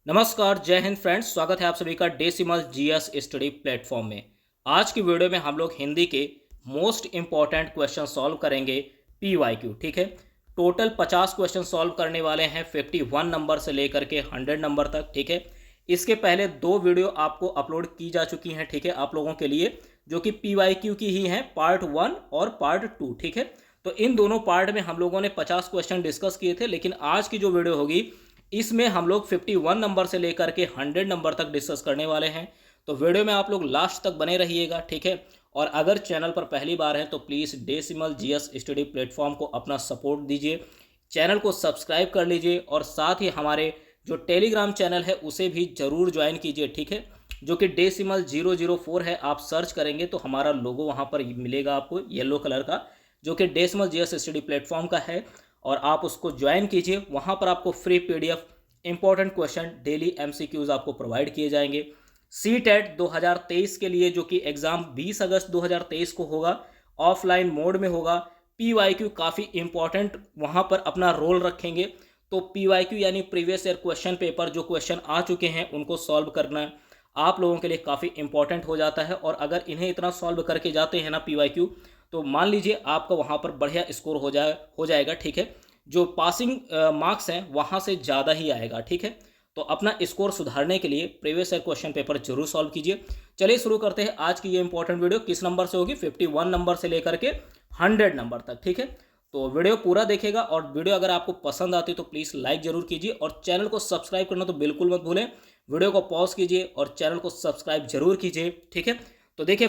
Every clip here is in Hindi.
नमस्कार, जय हिंद फ्रेंड्स। स्वागत है आप सभी का डेसिमल जीएस स्टडी प्लेटफॉर्म में। आज की वीडियो में हम लोग हिंदी के मोस्ट इंपॉर्टेंट क्वेश्चन सॉल्व करेंगे पीवाईक्यू। ठीक है, टोटल 50 क्वेश्चन सॉल्व करने वाले हैं 51 नंबर से लेकर के 100 नंबर तक। ठीक है, इसके पहले दो वीडियो आपको अपलोड की जा चुकी हैं, ठीक है, आप लोगों के लिए, जो कि पीवाईक्यू की ही हैं, पार्ट 1 और पार्ट 2। ठीक है, तो इन दोनों पार्ट में हम लोगों ने 50 क्वेश्चन डिस्कस किए थे, लेकिन आज की जो वीडियो होगी इसमें हम लोग 51 नंबर से लेकर के 100 नंबर तक डिस्कस करने वाले हैं। तो वीडियो में आप लोग लास्ट तक बने रहिएगा। ठीक है, और अगर चैनल पर पहली बार है तो please decimal GS study platform को अपना सपोर्ट दीजिए, चैनल को सब्सक्राइब कर लीजिए और साथ ही हमारे जो टेलीग्राम चैनल है उसे भी ज़रूर ज्वाइन कीजिए। ठीक है, जो कि डेसिमल 004 है, आप सर्च करेंगे तो हमारा लोगो वहाँ पर मिलेगा आपको येलो कलर का, जो कि डेसिमल जीएस स्टडी प्लेटफॉर्म का है, और आप उसको ज्वाइन कीजिए। वहाँ पर आपको free PDF, important question, daily MCQs आपको प्रोवाइड किए जाएंगे। सीटेट 2023 के लिए, जो कि एग्ज़ाम 20 अगस्त 2023 को होगा, ऑफलाइन मोड में होगा। पीवाईक्यू काफ़ी इंपॉर्टेंट वहाँ पर अपना रोल रखेंगे। तो पीवाईक्यू यानी प्रीवियस ईयर क्वेश्चन पेपर, जो क्वेश्चन आ चुके हैं उनको सॉल्व करना आप लोगों के लिए काफ़ी इंपॉर्टेंट हो जाता है। और अगर इन्हें इतना सॉल्व करके जाते हैं ना पीवाईक्यू, तो मान लीजिए आपका वहाँ पर बढ़िया स्कोर हो जाएगा। ठीक है, जो पासिंग मार्क्स हैं वहाँ से ज़्यादा ही आएगा। ठीक है, तो अपना स्कोर सुधारने के लिए प्रीवियस ईयर क्वेश्चन पेपर जरूर सॉल्व कीजिए। चलिए शुरू करते हैं आज की ये इंपॉर्टेंट वीडियो। किस नंबर से होगी? 51 नंबर से लेकर के 100 नंबर तक। ठीक है, तो वीडियो पूरा देखेगा, और वीडियो अगर आपको पसंद आती तो प्लीज़ लाइक जरूर कीजिए, और चैनल को सब्सक्राइब करना तो बिल्कुल मत भूलें। वीडियो को पॉज कीजिए और चैनल को सब्सक्राइब जरूर कीजिए। ठीक है, तो देखिए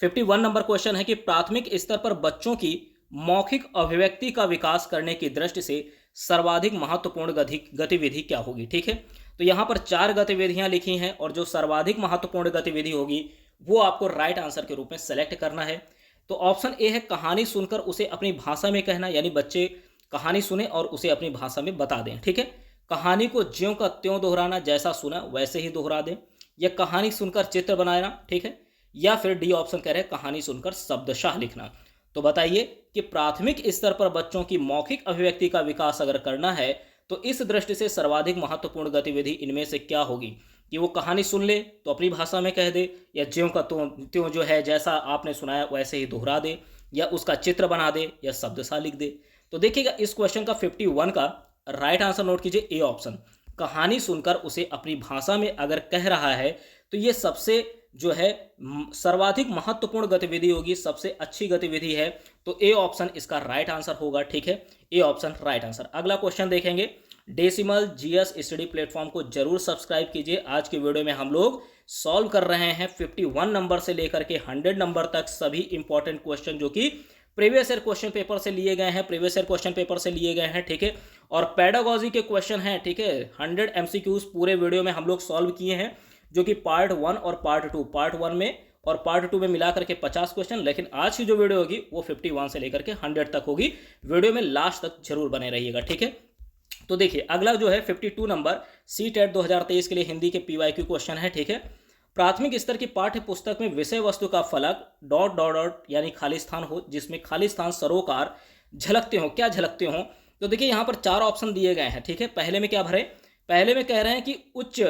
51 नंबर क्वेश्चन है कि प्राथमिक स्तर पर बच्चों की मौखिक अभिव्यक्ति का विकास करने की दृष्टि से सर्वाधिक महत्वपूर्ण गतिविधि क्या होगी। ठीक है, तो यहाँ पर 4 गतिविधियां लिखी हैं, और जो सर्वाधिक महत्वपूर्ण गतिविधि होगी वो आपको राइट आंसर के रूप में सेलेक्ट करना है। तो ऑप्शन ए है कहानी सुनकर उसे अपनी भाषा में कहना, यानी बच्चे कहानी सुने और उसे अपनी भाषा में बता दें। ठीक है, कहानी को ज्यों का त्यों दोहराना, जैसा सुना वैसे ही दोहरा दें, या कहानी सुनकर चित्र बनाना। ठीक है, या फिर डी ऑप्शन कह रहे हैं कहानी सुनकर शब्दशाह लिखना। तो बताइए कि प्राथमिक स्तर पर बच्चों की मौखिक अभिव्यक्ति का विकास अगर करना है तो इस दृष्टि से सर्वाधिक महत्वपूर्ण गतिविधि इनमें से क्या होगी? कि वो कहानी सुन ले तो अपनी भाषा में कह दे, या ज्यों का त्यों जो है जैसा आपने सुनाया वैसे ही दोहरा दे, या उसका चित्र बना दे, या शब्दशाह लिख दे। तो देखिएगा इस क्वेश्चन का 51 का राइट आंसर नोट कीजिए, ए ऑप्शन। कहानी सुनकर उसे अपनी भाषा में अगर कह रहा है तो ये सबसे जो है सर्वाधिक महत्वपूर्ण गतिविधि होगी, सबसे अच्छी गतिविधि है। तो ए ऑप्शन इसका राइट आंसर होगा। ठीक है, ए ऑप्शन राइट आंसर। अगला क्वेश्चन देखेंगे। डेसिमल जीएस स्टडी प्लेटफॉर्म को जरूर सब्सक्राइब कीजिए। आज की वीडियो में हम लोग सॉल्व कर रहे हैं 51 नंबर से लेकर के 100 नंबर तक सभी इंपॉर्टेंट क्वेश्चन, जो कि प्रीवियस ईयर क्वेश्चन पेपर से लिए गए हैं, ठीक है, और पेडागोजी के क्वेश्चन हैं। ठीक है, 100 एमसीक्यूज पूरे वीडियो में हम लोग सॉल्व किए हैं, जो कि पार्ट 1 और पार्ट 2, पार्ट 1 में और पार्ट 2 में मिला करके 50 क्वेश्चन। लेकिन आज की जो वीडियो होगी वो 51 से लेकर के 100 तक होगी। वीडियो में लास्ट तक जरूर बने रहिएगा। ठीक है, तो देखिए अगला जो है 52 नंबर सीटेट 2023 के लिए हिंदी के पीवाईक्यू क्वेश्चन है। ठीक है, प्राथमिक स्तर की पाठ्य पुस्तक में विषय वस्तु का फलक डॉट डॉट डॉट यानी खाली स्थान हो, जिसमें खाली स्थान सरोकार झलकते हो। क्या झलकते हो? तो देखिए यहाँ पर 4 ऑप्शन दिए गए हैं। ठीक है, पहले में क्या भरे? पहले में कह रहे हैं कि उच्च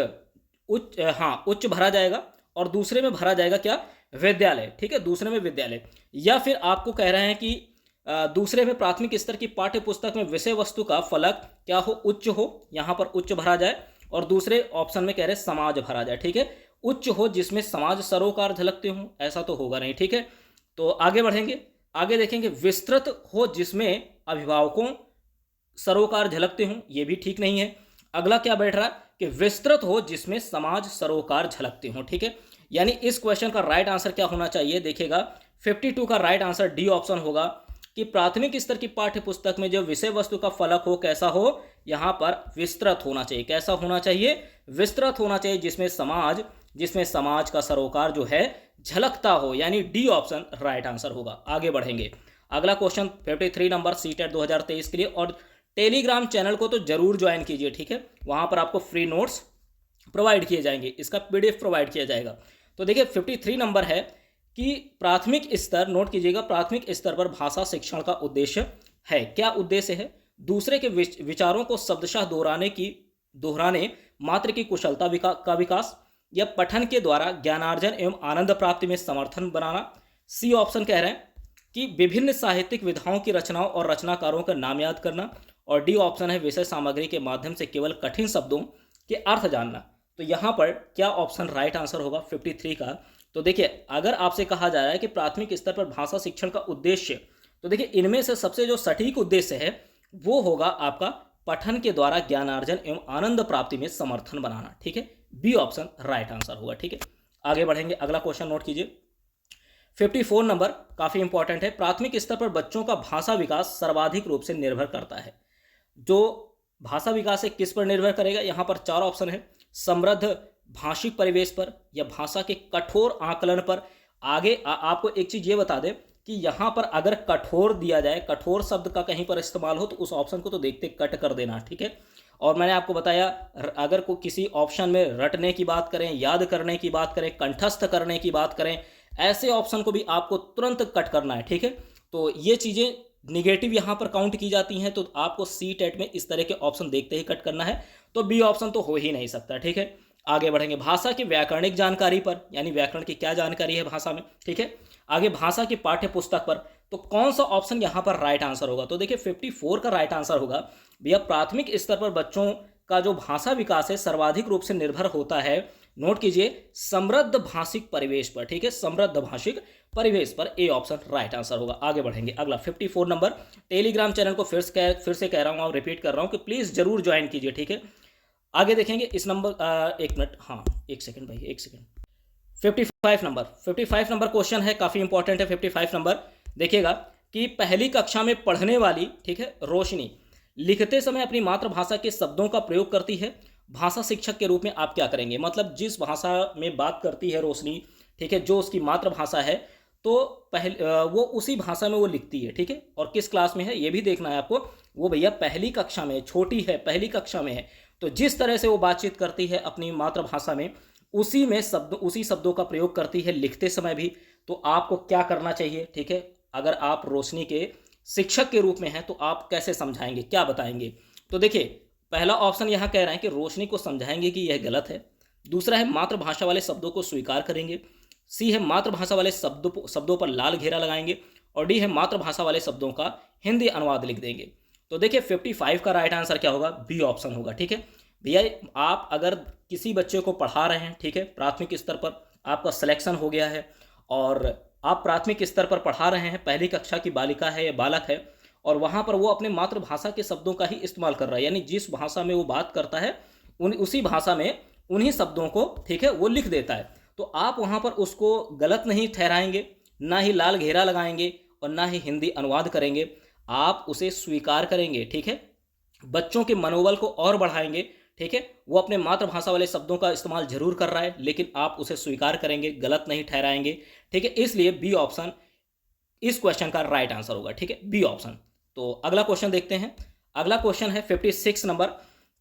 भरा जाएगा, और दूसरे में भरा जाएगा क्या? विद्यालय। ठीक है, दूसरे में विद्यालय। या फिर आपको कह रहे हैं कि दूसरे में प्राथमिक स्तर की पाठ्य पुस्तक में विषय वस्तु का फलक क्या हो? उच्च हो, यहाँ पर उच्च भरा जाए, और दूसरे ऑप्शन में कह रहे समाज भरा जाए। ठीक है, उच्च हो जिसमें समाज सरोकार झलकते हों, ऐसा तो होगा नहीं। ठीक है, तो आगे बढ़ेंगे, आगे देखेंगे। विस्तृत हो जिसमें अभिभावकों सरोकार झलकते हों, ये भी ठीक नहीं है। अगला क्या बैठ रहा है कि विस्तृत हो जिसमें समाज सरोकार झलकते हों। ठीक है, यानी इस क्वेश्चन का राइट आंसर क्या होना चाहिए? देखिएगा 52 का राइट आंसर डी ऑप्शन होगा, कि प्राथमिक स्तर की पाठ्य पुस्तक में जो विषय वस्तु का फलक हो कैसा हो? यहाँ पर विस्तृत होना चाहिए। कैसा होना चाहिए? विस्तृत होना चाहिए, जिसमें समाज का सरोकार जो है झलकता हो, यानी डी ऑप्शन राइट आंसर होगा। आगे बढ़ेंगे। अगला क्वेश्चन 53 नंबर सीटेट 2023 के लिए, और टेलीग्राम चैनल को तो जरूर ज्वाइन कीजिए। ठीक है, वहाँ पर आपको फ्री नोट्स प्रोवाइड किए जाएंगे, इसका पीडीएफ प्रोवाइड किया जाएगा। तो देखिए 53 नंबर है कि प्राथमिक स्तर, नोट कीजिएगा, प्राथमिक स्तर पर भाषा शिक्षण का उद्देश्य है। क्या उद्देश्य है? दूसरे के विचारों को शब्दशः दोहराने की दोहराने मात्र की कुशलता का विकास, या पठन के द्वारा ज्ञानार्जन एवं आनंद प्राप्ति में समर्थन बनाना। सी ऑप्शन कह रहे हैं कि विभिन्न साहित्यिक विधाओं की रचनाओं और रचनाकारों का नाम याद करना। और डी ऑप्शन है विषय सामग्री के माध्यम से केवल कठिन शब्दों के अर्थ जानना। तो यहाँ पर क्या ऑप्शन राइट आंसर होगा 53 का? तो देखिए, अगर आपसे कहा जा रहा है कि प्राथमिक स्तर पर भाषा शिक्षण का उद्देश्य, तो देखिए इनमें से सबसे जो सटीक उद्देश्य है वो होगा आपका पठन के द्वारा ज्ञानार्जन एवं आनंद प्राप्ति में समर्थन बनाना। ठीक है, बी ऑप्शन राइट आंसर होगा। ठीक है, आगे बढ़ेंगे, अगला क्वेश्चन नोट कीजिए। 54 नंबर काफी इंपॉर्टेंट है। प्राथमिक स्तर पर बच्चों का भाषा विकास सर्वाधिक रूप से निर्भर करता है। जो भाषा विकास है किस पर निर्भर करेगा? यहाँ पर 4 ऑप्शन है। समृद्ध भाषिक परिवेश पर, या भाषा के कठोर आकलन पर। आगे आपको एक चीज ये बता दें कि यहाँ पर अगर कठोर दिया जाए, कठोर शब्द का कहीं पर इस्तेमाल हो तो उस ऑप्शन को तो देखते कट कर देना। ठीक है, और मैंने आपको बताया अगर को किसी ऑप्शन में रटने की बात करें, याद करने की बात करें, कंठस्थ करने की बात करें, ऐसे ऑप्शन को भी आपको तुरंत कट करना है। ठीक है, तो ये चीज़ें निगेटिव यहाँ पर काउंट की जाती हैं, तो आपको सी टेट में इस तरह के ऑप्शन देखते ही कट करना है। तो बी ऑप्शन तो हो ही नहीं सकता। ठीक है, आगे बढ़ेंगे। भाषा की व्याकरणिक जानकारी पर, यानी व्याकरण की क्या जानकारी है भाषा में। ठीक है, आगे भाषा की पाठ्य पुस्तक पर, तो कौन सा ऑप्शन यहाँ पर राइट आंसर होगा? तो देखिए 54 का राइट आंसर होगा भैया, प्राथमिक स्तर पर बच्चों का जो भाषा विकास है सर्वाधिक रूप से निर्भर होता है, नोट कीजिए, समृद्ध भाषिक परिवेश पर। ठीक है, समृद्ध भाषिक परिवेश पर। ए ऑप्शन राइट आंसर होगा। आगे बढ़ेंगे, अगला 54 नंबर। टेलीग्राम चैनल को फिर से कह रहा हूँ और रिपीट कर रहा हूँ कि प्लीज़ जरूर ज्वाइन कीजिए। ठीक है, आगे देखेंगे इस नंबर, एक मिनट, हाँ एक सेकंड भाई, एक सेकंड। 55 नंबर क्वेश्चन है, काफ़ी इंपॉर्टेंट है 55 नंबर। देखिएगा कि पहली कक्षा में पढ़ने वाली, ठीक है, रोशनी लिखते समय अपनी मातृभाषा के शब्दों का प्रयोग करती है। भाषा शिक्षक के रूप में आप क्या करेंगे? मतलब जिस भाषा में बात करती है रोशनी, ठीक है, जो उसकी मातृभाषा है, तो वो उसी भाषा में वो लिखती है। ठीक है, और किस क्लास में है ये भी देखना है आपको। वो भैया पहली कक्षा में, छोटी है, पहली कक्षा में है। तो जिस तरह से वो बातचीत करती है अपनी मातृभाषा में, उसी शब्दों का प्रयोग करती है लिखते समय भी। तो आपको क्या करना चाहिए? ठीक है, अगर आप रोशनी के शिक्षक के रूप में हैं तो आप कैसे समझाएंगे, क्या बताएंगे? तो देखिए, पहला ऑप्शन यहाँ कह रहे हैं कि रोशनी को समझाएंगे कि यह गलत है। दूसरा है मातृभाषा वाले शब्दों को स्वीकार करेंगे। सी है मातृभाषा वाले शब्दों पर लाल घेरा लगाएंगे। और डी है मातृभाषा वाले शब्दों का हिंदी अनुवाद लिख देंगे। तो देखिए 55 का राइट आंसर क्या होगा? बी ऑप्शन होगा। ठीक है भैया, आप अगर किसी बच्चे को पढ़ा रहे हैं, ठीक है, प्राथमिक स्तर पर आपका सिलेक्शन हो गया है और आप प्राथमिक स्तर पर पढ़ा रहे हैं, पहली कक्षा की बालिका है या बालक है, और वहाँ पर वो अपने मातृभाषा के शब्दों का ही इस्तेमाल कर रहा है, यानी जिस भाषा में वो बात करता है उसी भाषा में उन्हीं शब्दों को, ठीक है, वो लिख देता है। तो आप वहाँ पर उसको गलत नहीं ठहराएंगे, ना ही लाल घेरा लगाएंगे और ना ही हिंदी अनुवाद करेंगे, आप उसे स्वीकार करेंगे। ठीक है, बच्चों के मनोबल को और बढ़ाएंगे। ठीक है, वो अपने मातृभाषा वाले शब्दों का इस्तेमाल जरूर कर रहा है, लेकिन आप उसे स्वीकार करेंगे, गलत नहीं ठहराएंगे। ठीक है, इसलिए बी ऑप्शन इस क्वेश्चन का राइट आंसर होगा। ठीक है, बी ऑप्शन। तो अगला क्वेश्चन देखते हैं। अगला क्वेश्चन है 56 नंबर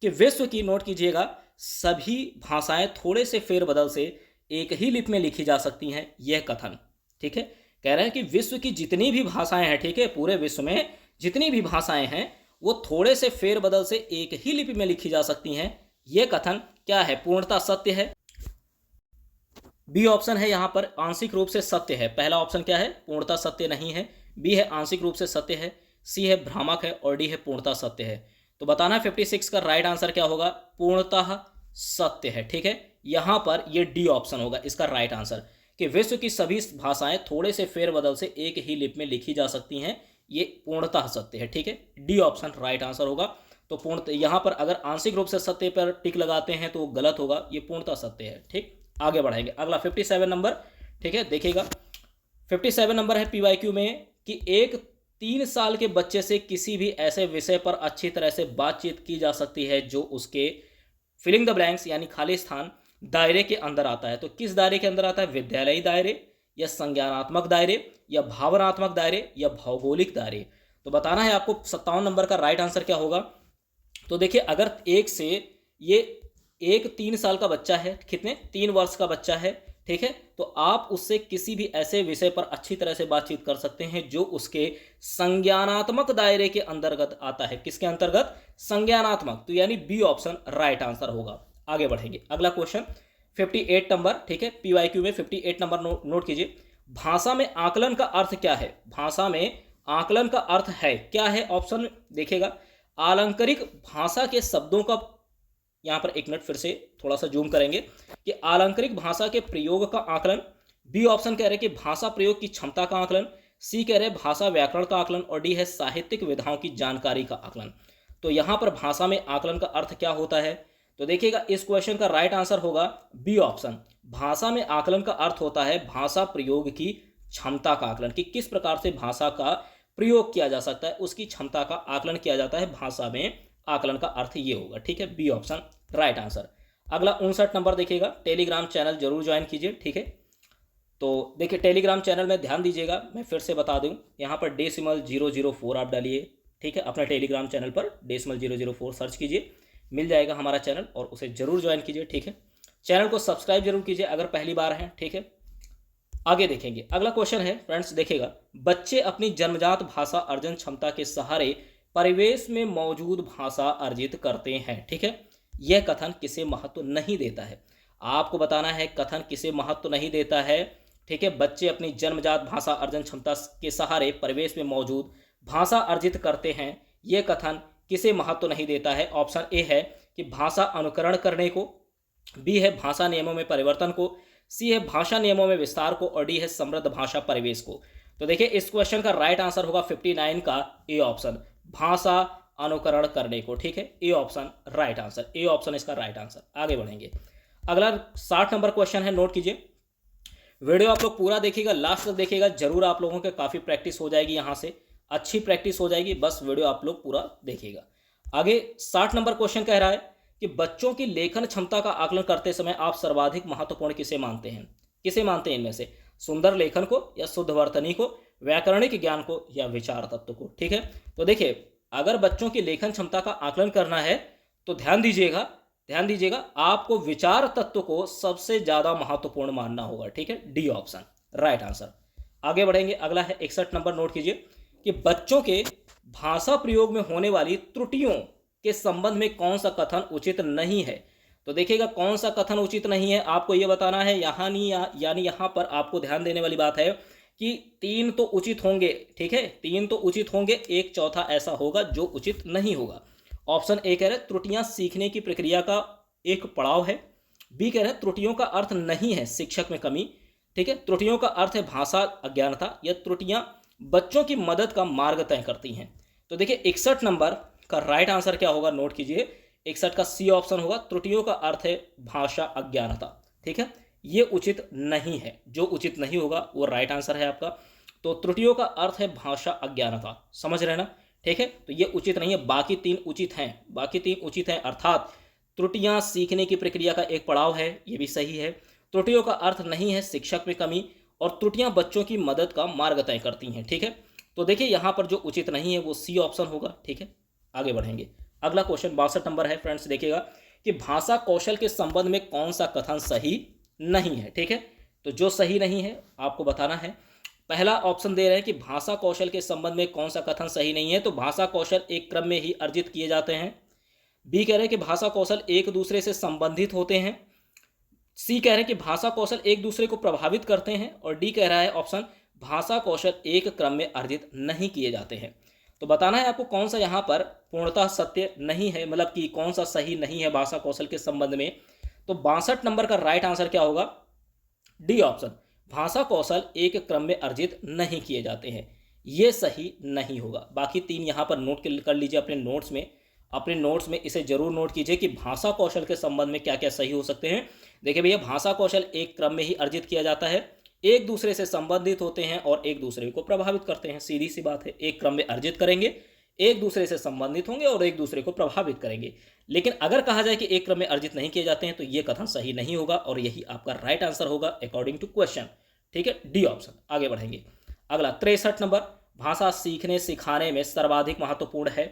कि विश्व की, नोट कीजिएगा, सभी भाषाएं थोड़े से फेरबदल से एक ही लिपि में लिखी जा सकती हैं, यह कथन। ठीक है, कह रहे हैं कि विश्व की जितनी भी भाषाएं हैं, ठीक है, पूरे विश्व में जितनी भी भाषाएं हैं वो थोड़े से फेरबदल से एक ही लिपि में लिखी जा सकती हैं, यह कथन क्या है? पूर्णतः सत्य है। बी ऑप्शन है यहाँ पर आंशिक रूप से सत्य है। पहला ऑप्शन क्या है? पूर्णतः सत्य नहीं है। बी है आंशिक रूप से सत्य है। सी है भ्रामक है। और डी है पूर्णतः सत्य है। तो बताना 56 का राइट आंसर क्या होगा? पूर्णतः सत्य है। ठीक है, यहाँ पर ये डी ऑप्शन होगा इसका राइट आंसर, कि विश्व की सभी भाषाएं थोड़े से फेरबदल से एक ही लिपि में लिखी जा सकती हैं, ये पूर्णतः सत्य है। ठीक है, डी ऑप्शन राइट आंसर होगा। तो पूर्णतः यहाँ पर अगर आंशिक रूप से सत्य पर टिक लगाते हैं तो गलत होगा, ये पूर्णतः सत्य है। ठीक, आगे बढ़ेंगे। अगला 57 नंबर, ठीक है, देखिएगा 57 नंबर है पीवाईक्यू में कि एक 3 साल के बच्चे से किसी भी ऐसे विषय पर अच्छी तरह से बातचीत की जा सकती है जो उसके फिलिंग द ब्लैंक्स यानी खाली स्थान दायरे के अंदर आता है। तो किस दायरे के अंदर आता है? विद्यालयी दायरे, या संज्ञानात्मक दायरे, या भावनात्मक दायरे, या भौगोलिक दायरे। तो बताना है आपको 57 नंबर का राइट आंसर क्या होगा। तो देखिए, अगर एक 3 साल का बच्चा है, कितने 3 वर्ष का बच्चा है, ठीक है, तो आप उससे किसी भी ऐसे विषय पर अच्छी तरह से बातचीत कर सकते हैं जो उसके संज्ञानात्मक दायरे के अंतर्गत आता है। किसके अंतर्गत? संज्ञानात्मक। तो यानी बी ऑप्शन राइट आंसर होगा। आगे बढ़ेंगे, अगला क्वेश्चन 58 नंबर, ठीक है, पीवाईक्यू में 58 नंबर नोट कीजिए। भाषा में आकलन का अर्थ क्या है? भाषा में आकलन का अर्थ है क्या है? ऑप्शन देखिएगा, आलंकारिक भाषा के शब्दों का, यहां पर एक मिनट फिर से थोड़ा सा जूम करेंगे, कि आलंकारिक भाषा के प्रयोग का आकलन। बी ऑप्शन कह रहे कि भाषा प्रयोग की क्षमता का आकलन। सी कह रहे भाषा व्याकरण का आकलन। और डी है साहित्यिक विधाओं की जानकारी का आकलन। तो यहां पर भाषा में आकलन का अर्थ क्या होता है? तो देखिएगा, इस क्वेश्चन का राइट आंसर होगा बी ऑप्शन। भाषा में आकलन का अर्थ होता है भाषा प्रयोग की क्षमता का आकलन, कि किस प्रकार से भाषा का प्रयोग किया जा सकता है, उसकी क्षमता का आकलन किया जाता है। भाषा में आकलन का अर्थ ये होगा, ठीक है, बी ऑप्शन राइट आंसर। अगला 59 नंबर देखिएगा, टेलीग्राम चैनल जरूर ज्वाइन कीजिए, ठीक है। तो देखिए टेलीग्राम चैनल में ध्यान दीजिएगा, मैं फिर से बता दूं, यहाँ पर डेसिमल 004 आप डालिए, ठीक है, अपने टेलीग्राम चैनल पर डेसिमल 004 सर्च कीजिए, मिल जाएगा हमारा चैनल, और उसे जरूर ज्वाइन कीजिए, ठीक है। चैनल को सब्सक्राइब जरूर कीजिए अगर पहली बार हैं, ठीक है। आगे देखेंगे, अगला क्वेश्चन है फ्रेंड्स, देखिएगा, बच्चे अपनी जन्मजात भाषा अर्जन क्षमता के सहारे परिवेश में मौजूद भाषा अर्जित करते हैं, ठीक है। यह कथन किसे महत्व नहीं देता है? आपको बताना है कथन किसे महत्व नहीं देता है, ठीक है। बच्चे अपनी जन्मजात भाषा अर्जन क्षमता के सहारे परिवेश में मौजूद भाषा अर्जित करते हैं, यह कथन किसे महत्व नहीं देता है? ऑप्शन ए है कि भाषा अनुकरण करने को, बी है भाषा नियमों में परिवर्तन को, सी है भाषा नियमों में विस्तार को, और डी है समृद्ध भाषा परिवेश को। तो देखिए इस क्वेश्चन का राइट आंसर होगा 59 का ए ऑप्शन, भाषा अनुकरण करने को, ठीक है, A option right answer, A option इसका राइट आंसर। आगे बढ़ेंगे, अगला 60 नंबर क्वेश्चन है, नोट कीजिए। वीडियो आप लोग पूरा देखिएगा, लास्ट तक देखिएगा, जरूर आप लोगों के काफ़ी प्रैक्टिस हो जाएगी, यहाँ से अच्छी प्रैक्टिस हो जाएगी, बस वीडियो आप लोग पूरा देखिएगा। आगे 60 नंबर क्वेश्चन कह रहा है कि बच्चों की लेखन क्षमता का आकलन करते समय आप सर्वाधिक महत्वपूर्ण किसे मानते हैं? किसे मानते हैं इनमें से? सुंदर लेखन को, या शुद्ध वर्तनी को, व्याकरणिक ज्ञान को, या विचार तत्व को, ठीक है। तो देखिए अगर बच्चों की लेखन क्षमता का आकलन करना है तो ध्यान दीजिएगा, आपको विचार तत्व को सबसे ज्यादा महत्वपूर्ण मानना होगा, ठीक है, डी ऑप्शन राइट आंसर। आगे बढ़ेंगे, अगला है 61 नंबर, नोट कीजिए कि बच्चों के भाषा प्रयोग में होने वाली त्रुटियों के संबंध में कौन सा कथन उचित नहीं है? तो देखिएगा कौन सा कथन उचित नहीं है आपको ये बताना है, यहाँ नहीं, यानी यहाँ पर आपको ध्यान देने वाली बात है कि 3 तो उचित होंगे, ठीक है, 3 तो उचित होंगे, 1/4 ऐसा होगा जो उचित नहीं होगा। ऑप्शन ए कह रहे त्रुटियां सीखने की प्रक्रिया का एक पड़ाव है। बी कह रहे त्रुटियों का अर्थ नहीं है शिक्षक में कमी, ठीक है, त्रुटियों का अर्थ है भाषा अज्ञानता, या त्रुटियां बच्चों की मदद का मार्ग तय करती हैं। तो देखिए 61 नंबर का राइट आंसर क्या होगा, नोट कीजिए, 61 का सी ऑप्शन होगा, त्रुटियों का अर्थ है भाषा अज्ञानता, ठीक है, ये उचित नहीं है, जो उचित नहीं होगा वो राइट आंसर है आपका। तो त्रुटियों का अर्थ है भाषा अज्ञानता, समझ रहे ना, ठीक है, तो ये उचित नहीं है, बाकी 3 उचित हैं, अर्थात त्रुटियां सीखने की प्रक्रिया का एक पड़ाव है, ये भी सही है। त्रुटियों का अर्थ नहीं है शिक्षक में कमी, और त्रुटियां बच्चों की मदद का मार्ग तय करती हैं, ठीक है। तो देखिए यहाँ पर जो उचित नहीं है वो सी ऑप्शन होगा, ठीक है। आगे बढ़ेंगे, अगला क्वेश्चन 62 नंबर है फ्रेंड्स, देखिएगा कि भाषा कौशल के संबंध में कौन सा कथन सही नहीं है, ठीक है। तो जो सही नहीं है आपको बताना है। पहला ऑप्शन दे रहे हैं कि भाषा कौशल के संबंध में कौन सा कथन सही नहीं है, तो भाषा कौशल एक क्रम में ही अर्जित किए जाते हैं। बी कह रहे हैं कि भाषा कौशल एक दूसरे से संबंधित होते हैं। सी कह रहे हैं कि भाषा कौशल एक दूसरे को प्रभावित करते हैं, और डी कह रहा है ऑप्शन भाषा कौशल एक क्रम में अर्जित नहीं किए जाते हैं। तो बताना है आपको कौन सा यहाँ पर पूर्णतः सत्य नहीं है, मतलब कि कौन सा सही नहीं है भाषा कौशल के संबंध में। तो 62 नंबर का राइट आंसर क्या होगा, डी ऑप्शन, भाषा कौशल एक क्रम में अर्जित नहीं किए जाते हैं, ये सही नहीं होगा। बाकी 3 यहाँ पर नोट कर लीजिए अपने नोट्स में इसे जरूर नोट कीजिए कि भाषा कौशल के संबंध में क्या क्या सही हो सकते हैं। देखिए भैया, भाषा कौशल एक क्रम में ही अर्जित किया जाता है, एक दूसरे से संबंधित होते हैं और एक दूसरे को प्रभावित करते हैं, सीधी सी बात है, एक क्रम में अर्जित करेंगे, एक दूसरे से संबंधित होंगे और एक दूसरे को प्रभावित करेंगे। लेकिन अगर कहा जाए कि एक क्रम में अर्जित नहीं किए जाते हैं तो ये कथन सही नहीं होगा, और यही आपका राइट आंसर होगा अकॉर्डिंग टू क्वेश्चन, ठीक है, डी ऑप्शन। आगे बढ़ेंगे, अगला 63 नंबर, भाषा सीखने सिखाने में सर्वाधिक महत्वपूर्ण है।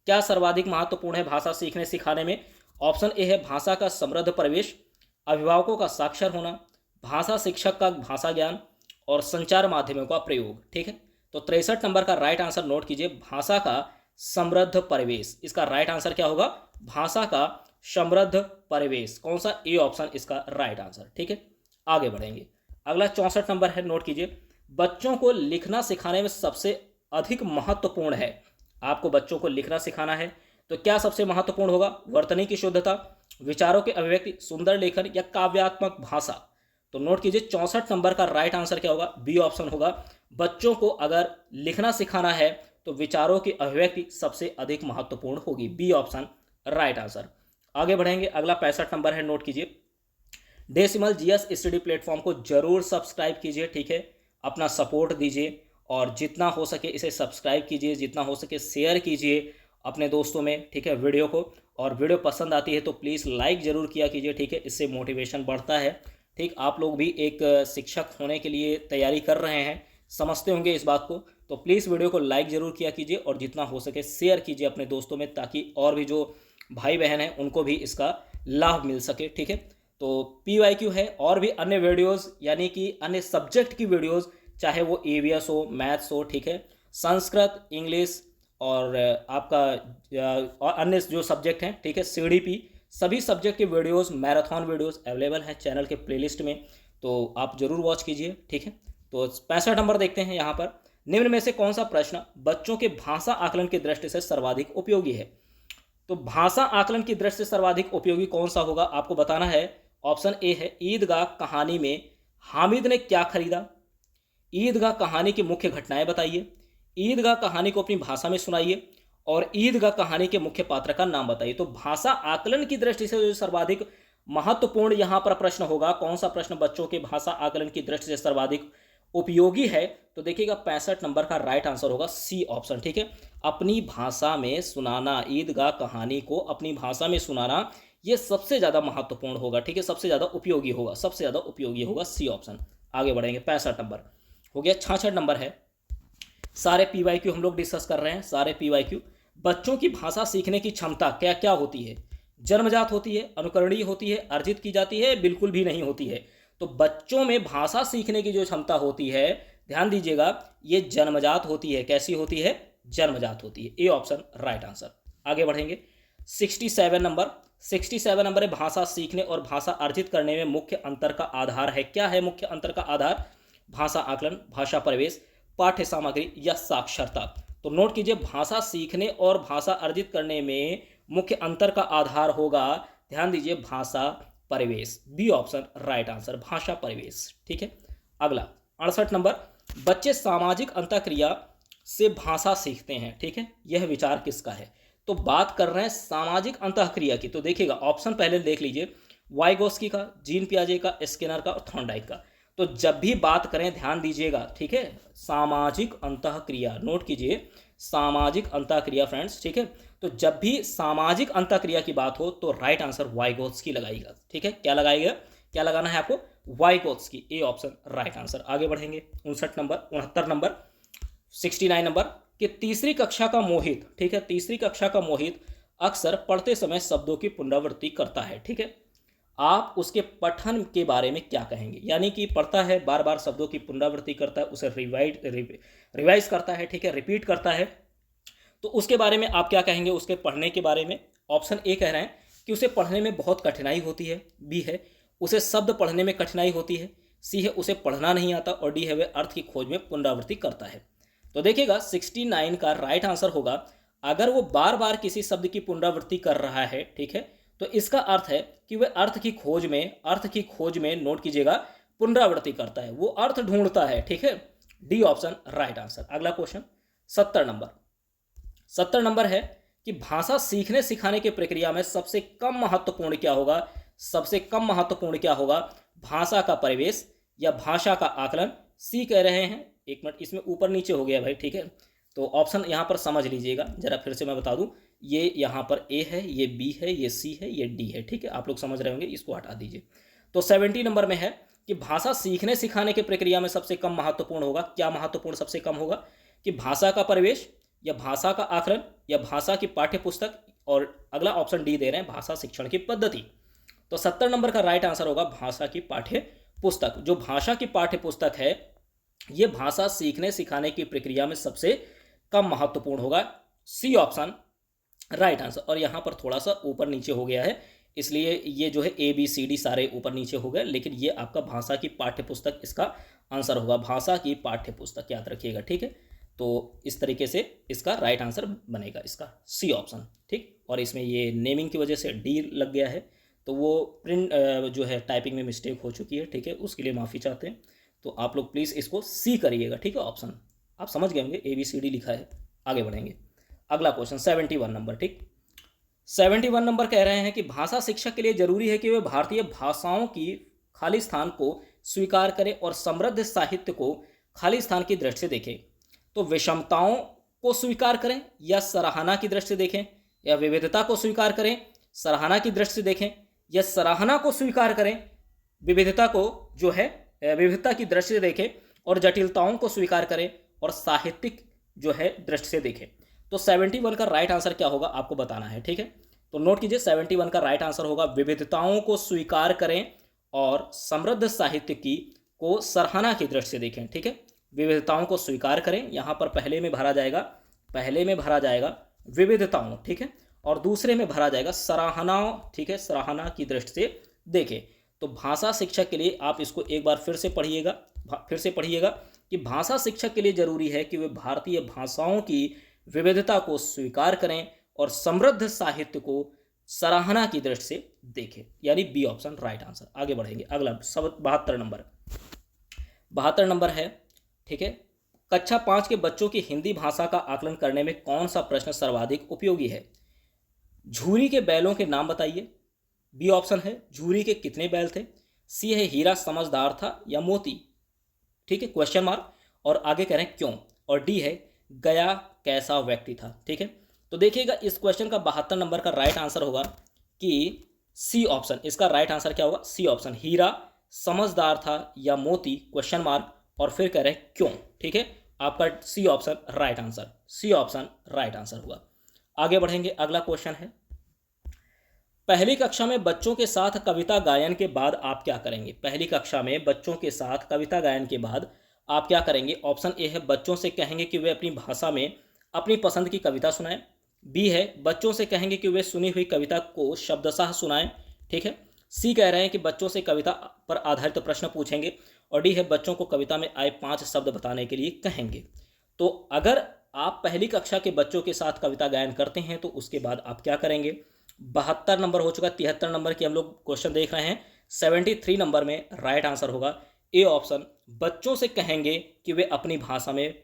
क्या सर्वाधिक महत्वपूर्ण है भाषा सीखने सिखाने में? ऑप्शन ए है भाषा का समृद्ध प्रवेश, अभिभावकों का साक्षर होना, भाषा शिक्षक का भाषा ज्ञान और संचार माध्यमों का प्रयोग। ठीक है, तो 63 नंबर का राइट आंसर नोट कीजिए, भाषा का समृद्ध परिवेश। इसका राइट आंसर क्या होगा? भाषा का समृद्ध परिवेश। कौन सा? ए ऑप्शन इसका राइट आंसर। ठीक है, आगे बढ़ेंगे। अगला 64 नंबर है, नोट कीजिए, बच्चों को लिखना सिखाने में सबसे अधिक महत्वपूर्ण है। आपको बच्चों को लिखना सिखाना है तो क्या सबसे महत्वपूर्ण होगा? वर्तनी की शुद्धता, विचारों के अभिव्यक्ति, सुंदर लेखन या काव्यात्मक भाषा। तो नोट कीजिए 64 नंबर का राइट आंसर क्या होगा? बी ऑप्शन होगा। बच्चों को अगर लिखना सिखाना है तो विचारों की अभिव्यक्ति सबसे अधिक महत्वपूर्ण होगी। B option right answer. आगे बढ़ेंगे। अगला 65 नंबर है, नोट कीजिए, डेसिमल जीएस स्टडी प्लेटफॉर्म को जरूर सब्सक्राइब कीजिए। ठीक है, अपना सपोर्ट दीजिए और जितना हो सके इसे सब्सक्राइब कीजिए, जितना हो सके शेयर कीजिए अपने दोस्तों में। ठीक है, वीडियो को, और वीडियो पसंद आती है तो प्लीज़ लाइक ज़रूर किया कीजिए। ठीक है, इससे मोटिवेशन बढ़ता है। ठीक, आप लोग भी एक शिक्षक होने के लिए तैयारी कर रहे हैं, समझते होंगे इस बात को, तो प्लीज़ वीडियो को लाइक ज़रूर किया कीजिए और जितना हो सके शेयर कीजिए अपने दोस्तों में, ताकि और भी जो भाई बहन हैं उनको भी इसका लाभ मिल सके। ठीक है, तो PYQ है, और भी अन्य वीडियोज़ यानी कि अन्य सब्जेक्ट की वीडियोज़, चाहे वो EVS हो, मैथ्स हो, ठीक है, संस्कृत, इंग्लिश और आपका और अन्य जो सब्जेक्ट हैं, ठीक है, CDP, सभी सब्जेक्ट के वीडियोस, मैराथन वीडियोस अवेलेबल हैं चैनल के प्लेलिस्ट में, तो आप जरूर वॉच कीजिए। ठीक है, तो 65 नंबर देखते हैं यहाँ पर, निम्न में से कौन सा प्रश्न बच्चों के भाषा आकलन की दृष्टि से सर्वाधिक उपयोगी है? तो भाषा आकलन की दृष्टि से सर्वाधिक उपयोगी कौन सा होगा आपको बताना है। ऑप्शन ए है, ईदगाह कहानी में हामिद ने क्या खरीदा। ईदगाह कहानी की मुख्य घटनाएं बताइए, ईदगाह कहानी को अपनी भाषा में सुनाइए और ईदगाह कहानी के मुख्य पात्र का नाम बताइए। तो भाषा आकलन की दृष्टि से जो सर्वाधिक महत्वपूर्ण यहाँ पर प्रश्न होगा, कौन सा प्रश्न बच्चों के भाषा आकलन की दृष्टि से सर्वाधिक उपयोगी है, तो देखिएगा 65 नंबर का राइट आंसर होगा सी ऑप्शन। ठीक है, अपनी भाषा में सुनाना, ईदगाह कहानी को अपनी भाषा में सुनाना, ये सबसे ज़्यादा महत्वपूर्ण होगा। ठीक है, सबसे ज़्यादा उपयोगी होगा, सबसे ज़्यादा उपयोगी होगा सी ऑप्शन। आगे बढ़ेंगे, 65 नंबर हो गया। 66 नंबर है, सारे PYQ हम लोग डिस्कस कर रहे हैं, सारे PYQ। बच्चों की भाषा सीखने की क्षमता क्या क्या होती है? जन्मजात होती है, अनुकरणीय होती है, अर्जित की जाती है, बिल्कुल भी नहीं होती है। तो बच्चों में भाषा सीखने की जो क्षमता होती है, ध्यान दीजिएगा, ये जन्मजात होती है। कैसी होती है? जन्मजात होती है। A option right answer. आगे बढ़ेंगे, 67 नंबर। 67 नंबर है, भाषा सीखने और भाषा अर्जित करने में मुख्य अंतर का आधार है। क्या है मुख्य अंतर का आधार? भाषा आकलन, भाषा प्रवेश, पाठ्य सामग्री या साक्षरता। तो नोट कीजिए, भाषा सीखने और भाषा अर्जित करने में मुख्य अंतर का आधार होगा, ध्यान दीजिए, भाषा परिवेश। बी ऑप्शन राइट आंसर, भाषा परिवेश। ठीक है, अगला 68 नंबर, बच्चे सामाजिक अंतःक्रिया से भाषा सीखते हैं। ठीक है, यह विचार किसका है? तो बात कर रहे हैं सामाजिक अंतःक्रिया की। तो देखिएगा, ऑप्शन पहले देख लीजिए, वाइगोस्की का, जीन पियाजे का, स्किनर का और थॉर्नडाइक का। तो जब भी बात करें ध्यान दीजिएगा, ठीक है, सामाजिक अंतःक्रिया, नोट कीजिए, सामाजिक अंतःक्रिया फ्रेंड्स। ठीक है, तो जब भी सामाजिक अंतःक्रिया की बात हो तो राइट आंसर वाइगोत्स्की लगाइएगा। ठीक है, क्या लगाइएगा, क्या लगाना है आपको? Vygotsky. A option right answer. आगे बढ़ेंगे, 69 नंबर, 69 नंबर, 69 नंबर, कि तीसरी कक्षा का मोहित, ठीक है, तीसरी कक्षा का मोहित अक्सर पढ़ते समय शब्दों की पुनरावृत्ति करता है। ठीक है, आप उसके पठन के बारे में क्या कहेंगे? यानी कि पढ़ता है, बार बार शब्दों की पुनरावृत्ति करता है, उसे रिवाइज करता है, ठीक है, रिपीट करता है, तो उसके बारे में आप क्या कहेंगे? उसके पढ़ने के बारे में ऑप्शन ए कह रहे हैं कि उसे पढ़ने में बहुत कठिनाई होती है, बी है उसे शब्द पढ़ने में कठिनाई होती है, सी है उसे पढ़ना नहीं आता, और डी है वह अर्थ की खोज में पुनरावृत्ति करता है। तो देखिएगा 69 का राइट आंसर होगा, अगर वो बार बार किसी शब्द की पुनरावृत्ति कर रहा है, ठीक है, तो इसका अर्थ है कि वह अर्थ की खोज में नोट कीजिएगा, पुनरावृत्ति करता है, वो अर्थ ढूंढता है। ठीक है, डी ऑप्शन राइट आंसर। अगला क्वेश्चन 70 नंबर है कि भाषा सीखने सिखाने की प्रक्रिया में सबसे कम महत्वपूर्ण क्या होगा? सबसे कम महत्वपूर्ण क्या होगा? भाषा का परिवेश या भाषा का आकलन? सी कह रहे हैं, एक मिनट, इसमें ऊपर नीचे हो गया भाई। ठीक है, तो ऑप्शन यहाँ पर समझ लीजिएगा जरा, फिर से मैं बता दूं, ये यहाँ पर ए है, ये बी है, ये सी है, ये डी है। ठीक है, आप लोग समझ रहे होंगे, इसको हटा दीजिए। तो 70 नंबर में है कि भाषा सीखने सिखाने की प्रक्रिया में सबसे कम महत्वपूर्ण होगा। क्या महत्वपूर्ण सबसे कम होगा? कि भाषा का परिवेश या भाषा का आकलन या भाषा की पाठ्य पुस्तक, और अगला ऑप्शन डी दे रहे हैं, भाषा शिक्षण की पद्धति। तो 70 नंबर का राइट आंसर होगा भाषा की पाठ्य पुस्तक, जो भाषा की पाठ्य पुस्तक है, ये भाषा सीखने सिखाने की प्रक्रिया में सबसे कम महत्वपूर्ण होगा। C option right answer. और यहाँ पर थोड़ा सा ऊपर नीचे हो गया है, इसलिए ये जो है ABCD सारे ऊपर नीचे हो गए, लेकिन ये आपका भाषा की पाठ्य पुस्तक इसका आंसर होगा। भाषा की पाठ्य पुस्तक याद रखिएगा, ठीक है। तो इस तरीके से इसका राइट आंसर बनेगा इसका सी ऑप्शन, ठीक। और इसमें ये नेमिंग की वजह से डी लग गया है, तो वो प्रिंट जो है टाइपिंग में मिस्टेक हो चुकी है, ठीक है, उसके लिए माफ़ी चाहते हैं। तो आप लोग प्लीज़ इसको सी करिएगा, ठीक है। ऑप्शन आप समझ गए होंगे, ABCD लिखा है। आगे बढ़ेंगे, अगला क्वेश्चन 71 नंबर, ठीक। 71 नंबर कह रहे हैं कि भाषा शिक्षा के लिए जरूरी है कि वे भारतीय भाषाओं की खाली स्थान को स्वीकार करें और समृद्ध साहित्य को खाली स्थान की दृष्टि से देखें। तो विषमताओं को स्वीकार करें या सराहना की दृष्टि से देखें, या विविधता को स्वीकार करें सराहना की दृष्टि से देखें, या सराहना को स्वीकार करें विविधता को जो है विविधता की दृष्टि से देखें, और जटिलताओं को स्वीकार करें और साहित्यिक जो है दृष्टि से देखें। तो 71 का राइट आंसर क्या होगा आपको बताना है, ठीक है। तो नोट कीजिए, 71 का राइट आंसर होगा विविधताओं को स्वीकार करें और समृद्ध साहित्य की को सराहना की दृष्टि से देखें, ठीक है। विविधताओं को स्वीकार करें, यहाँ पर पहले में भरा जाएगा विविधताओं, ठीक है, और दूसरे में भरा जाएगा सराहनाओं, ठीक है, सराहना की दृष्टि से देखें। तो भाषा शिक्षा के लिए आप इसको एक बार फिर से पढ़िएगा कि भाषा शिक्षा के लिए जरूरी है कि वे भारतीय भाषाओं की विविधता को स्वीकार करें और समृद्ध साहित्य को सराहना की दृष्टि से देखें, यानी बी ऑप्शन राइट आंसर। आगे बढ़ेंगे, अगला 72 नंबर है, ठीक है। कक्षा 5 के बच्चों की हिंदी भाषा का आकलन करने में कौन सा प्रश्न सर्वाधिक उपयोगी है? झूरी के बैलों के नाम बताइए। बी ऑप्शन है झूरी के कितने बैल थे। सी है हीरा समझदार था या मोती, ठीक है, क्वेश्चन मार्क, और आगे कह रहे हैं क्यों। और डी है गया कैसा व्यक्ति था, ठीक है। तो देखिएगा इस क्वेश्चन का 72 नंबर का राइट आंसर होगा कि सी ऑप्शन, इसका राइट आंसर क्या होगा? सी ऑप्शन, हीरा समझदार था या मोती, क्वेश्चन मार्क, और फिर कह रहे हैं क्यों, ठीक है। आपका C option right answer, C option right answer होगा। आगे बढ़ेंगे, अगला क्वेश्चन है, पहली कक्षा में बच्चों के साथ कविता गायन के बाद आप क्या करेंगे? पहली कक्षा में बच्चों के साथ कविता गायन के बाद आप क्या करेंगे? ऑप्शन ए है बच्चों से कहेंगे कि वे अपनी भाषा में अपनी पसंद की कविता सुनाएं। बी है बच्चों से कहेंगे कि वे सुनी हुई कविता को शब्दशः सुनाएं, ठीक है। सी कह रहे हैं कि बच्चों से कविता पर आधारित प्रश्न पूछेंगे, और डी है बच्चों को कविता में आए 5 शब्द बताने के लिए कहेंगे। तो अगर आप पहली कक्षा के बच्चों के साथ कविता गायन करते हैं तो उसके बाद आप क्या करेंगे? 72 नंबर हो चुका, 73 नंबर की हम लोग क्वेश्चन देख रहे हैं। 73 नंबर में राइट आंसर होगा ए ऑप्शन, बच्चों से कहेंगे कि वे अपनी भाषा में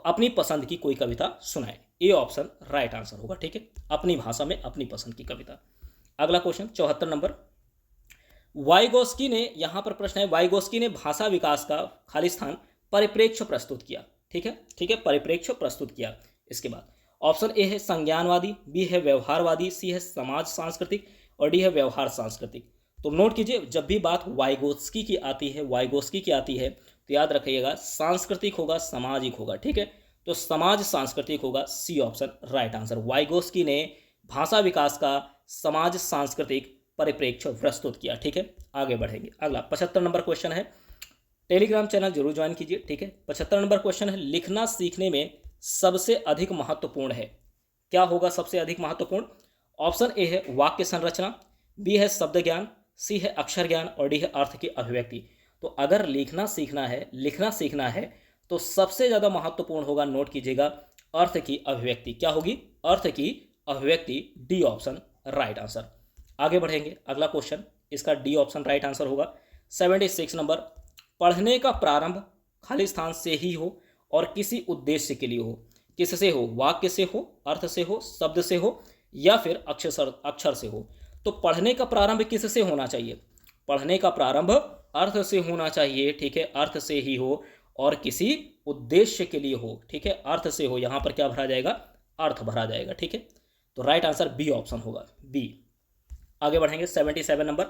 अपनी पसंद की कोई कविता सुनाएं। ए ऑप्शन राइट आंसर होगा, ठीक है, अपनी भाषा में अपनी पसंद की कविता। अगला क्वेश्चन 74 नंबर, वाइगोस्की ने, यहां पर प्रश्न है, वाइगोस्की ने भाषा विकास का खाली स्थान परिप्रेक्ष्य प्रस्तुत किया, ठीक है, परिप्रेक्ष्य प्रस्तुत किया। इसके बाद ऑप्शन ए है संज्ञानवादी, बी है व्यवहारवादी, सी है समाज सांस्कृतिक, और डी है व्यवहार सांस्कृतिक। तो नोट कीजिए, जब भी बात वाइगोस्की की आती है तो याद रखिएगा सांस्कृतिक होगा, सामाजिक होगा, ठीक है। तो समाज सांस्कृतिक होगा, C option right answer. Vygotsky ने भाषा विकास का समाज सांस्कृतिक परिप्रेक्ष्य प्रस्तुत किया, ठीक है। आगे बढ़ेंगे, अगला 75 नंबर क्वेश्चन है, टेलीग्राम चैनल जरूर ज्वाइन कीजिए, ठीक है। 75 नंबर क्वेश्चन है, लिखना सीखने में सबसे अधिक महत्वपूर्ण है, क्या होगा सबसे अधिक महत्वपूर्ण? ऑप्शन ए है वाक्य संरचना, बी है शब्द ज्ञान, सी है अक्षर ज्ञान, और डी है अर्थ की अभिव्यक्ति। तो अगर लिखना सीखना है तो सबसे ज़्यादा महत्वपूर्ण होगा, नोट कीजिएगा, अर्थ की अभिव्यक्ति। क्या होगी? अर्थ की अभिव्यक्ति, डी ऑप्शन राइट आंसर। आगे बढ़ेंगे, अगला क्वेश्चन, इसका डी ऑप्शन राइट आंसर होगा। 76 नंबर, पढ़ने का प्रारंभ खाली स्थान से ही हो और किसी उद्देश्य के लिए हो। किससे हो? वाक्य से हो, अर्थ से हो, शब्द से हो, या फिर अक्षर से हो। तो पढ़ने का प्रारंभ किससे होना चाहिए? पढ़ने का प्रारंभ अर्थ से होना चाहिए, ठीक है, अर्थ से ही हो और किसी उद्देश्य के लिए हो, ठीक है, अर्थ से हो। यहां पर क्या भरा जाएगा? अर्थ भरा जाएगा, ठीक है। तो राइट आंसर बी ऑप्शन होगा, बी। आगे बढ़ेंगे, 77 नंबर,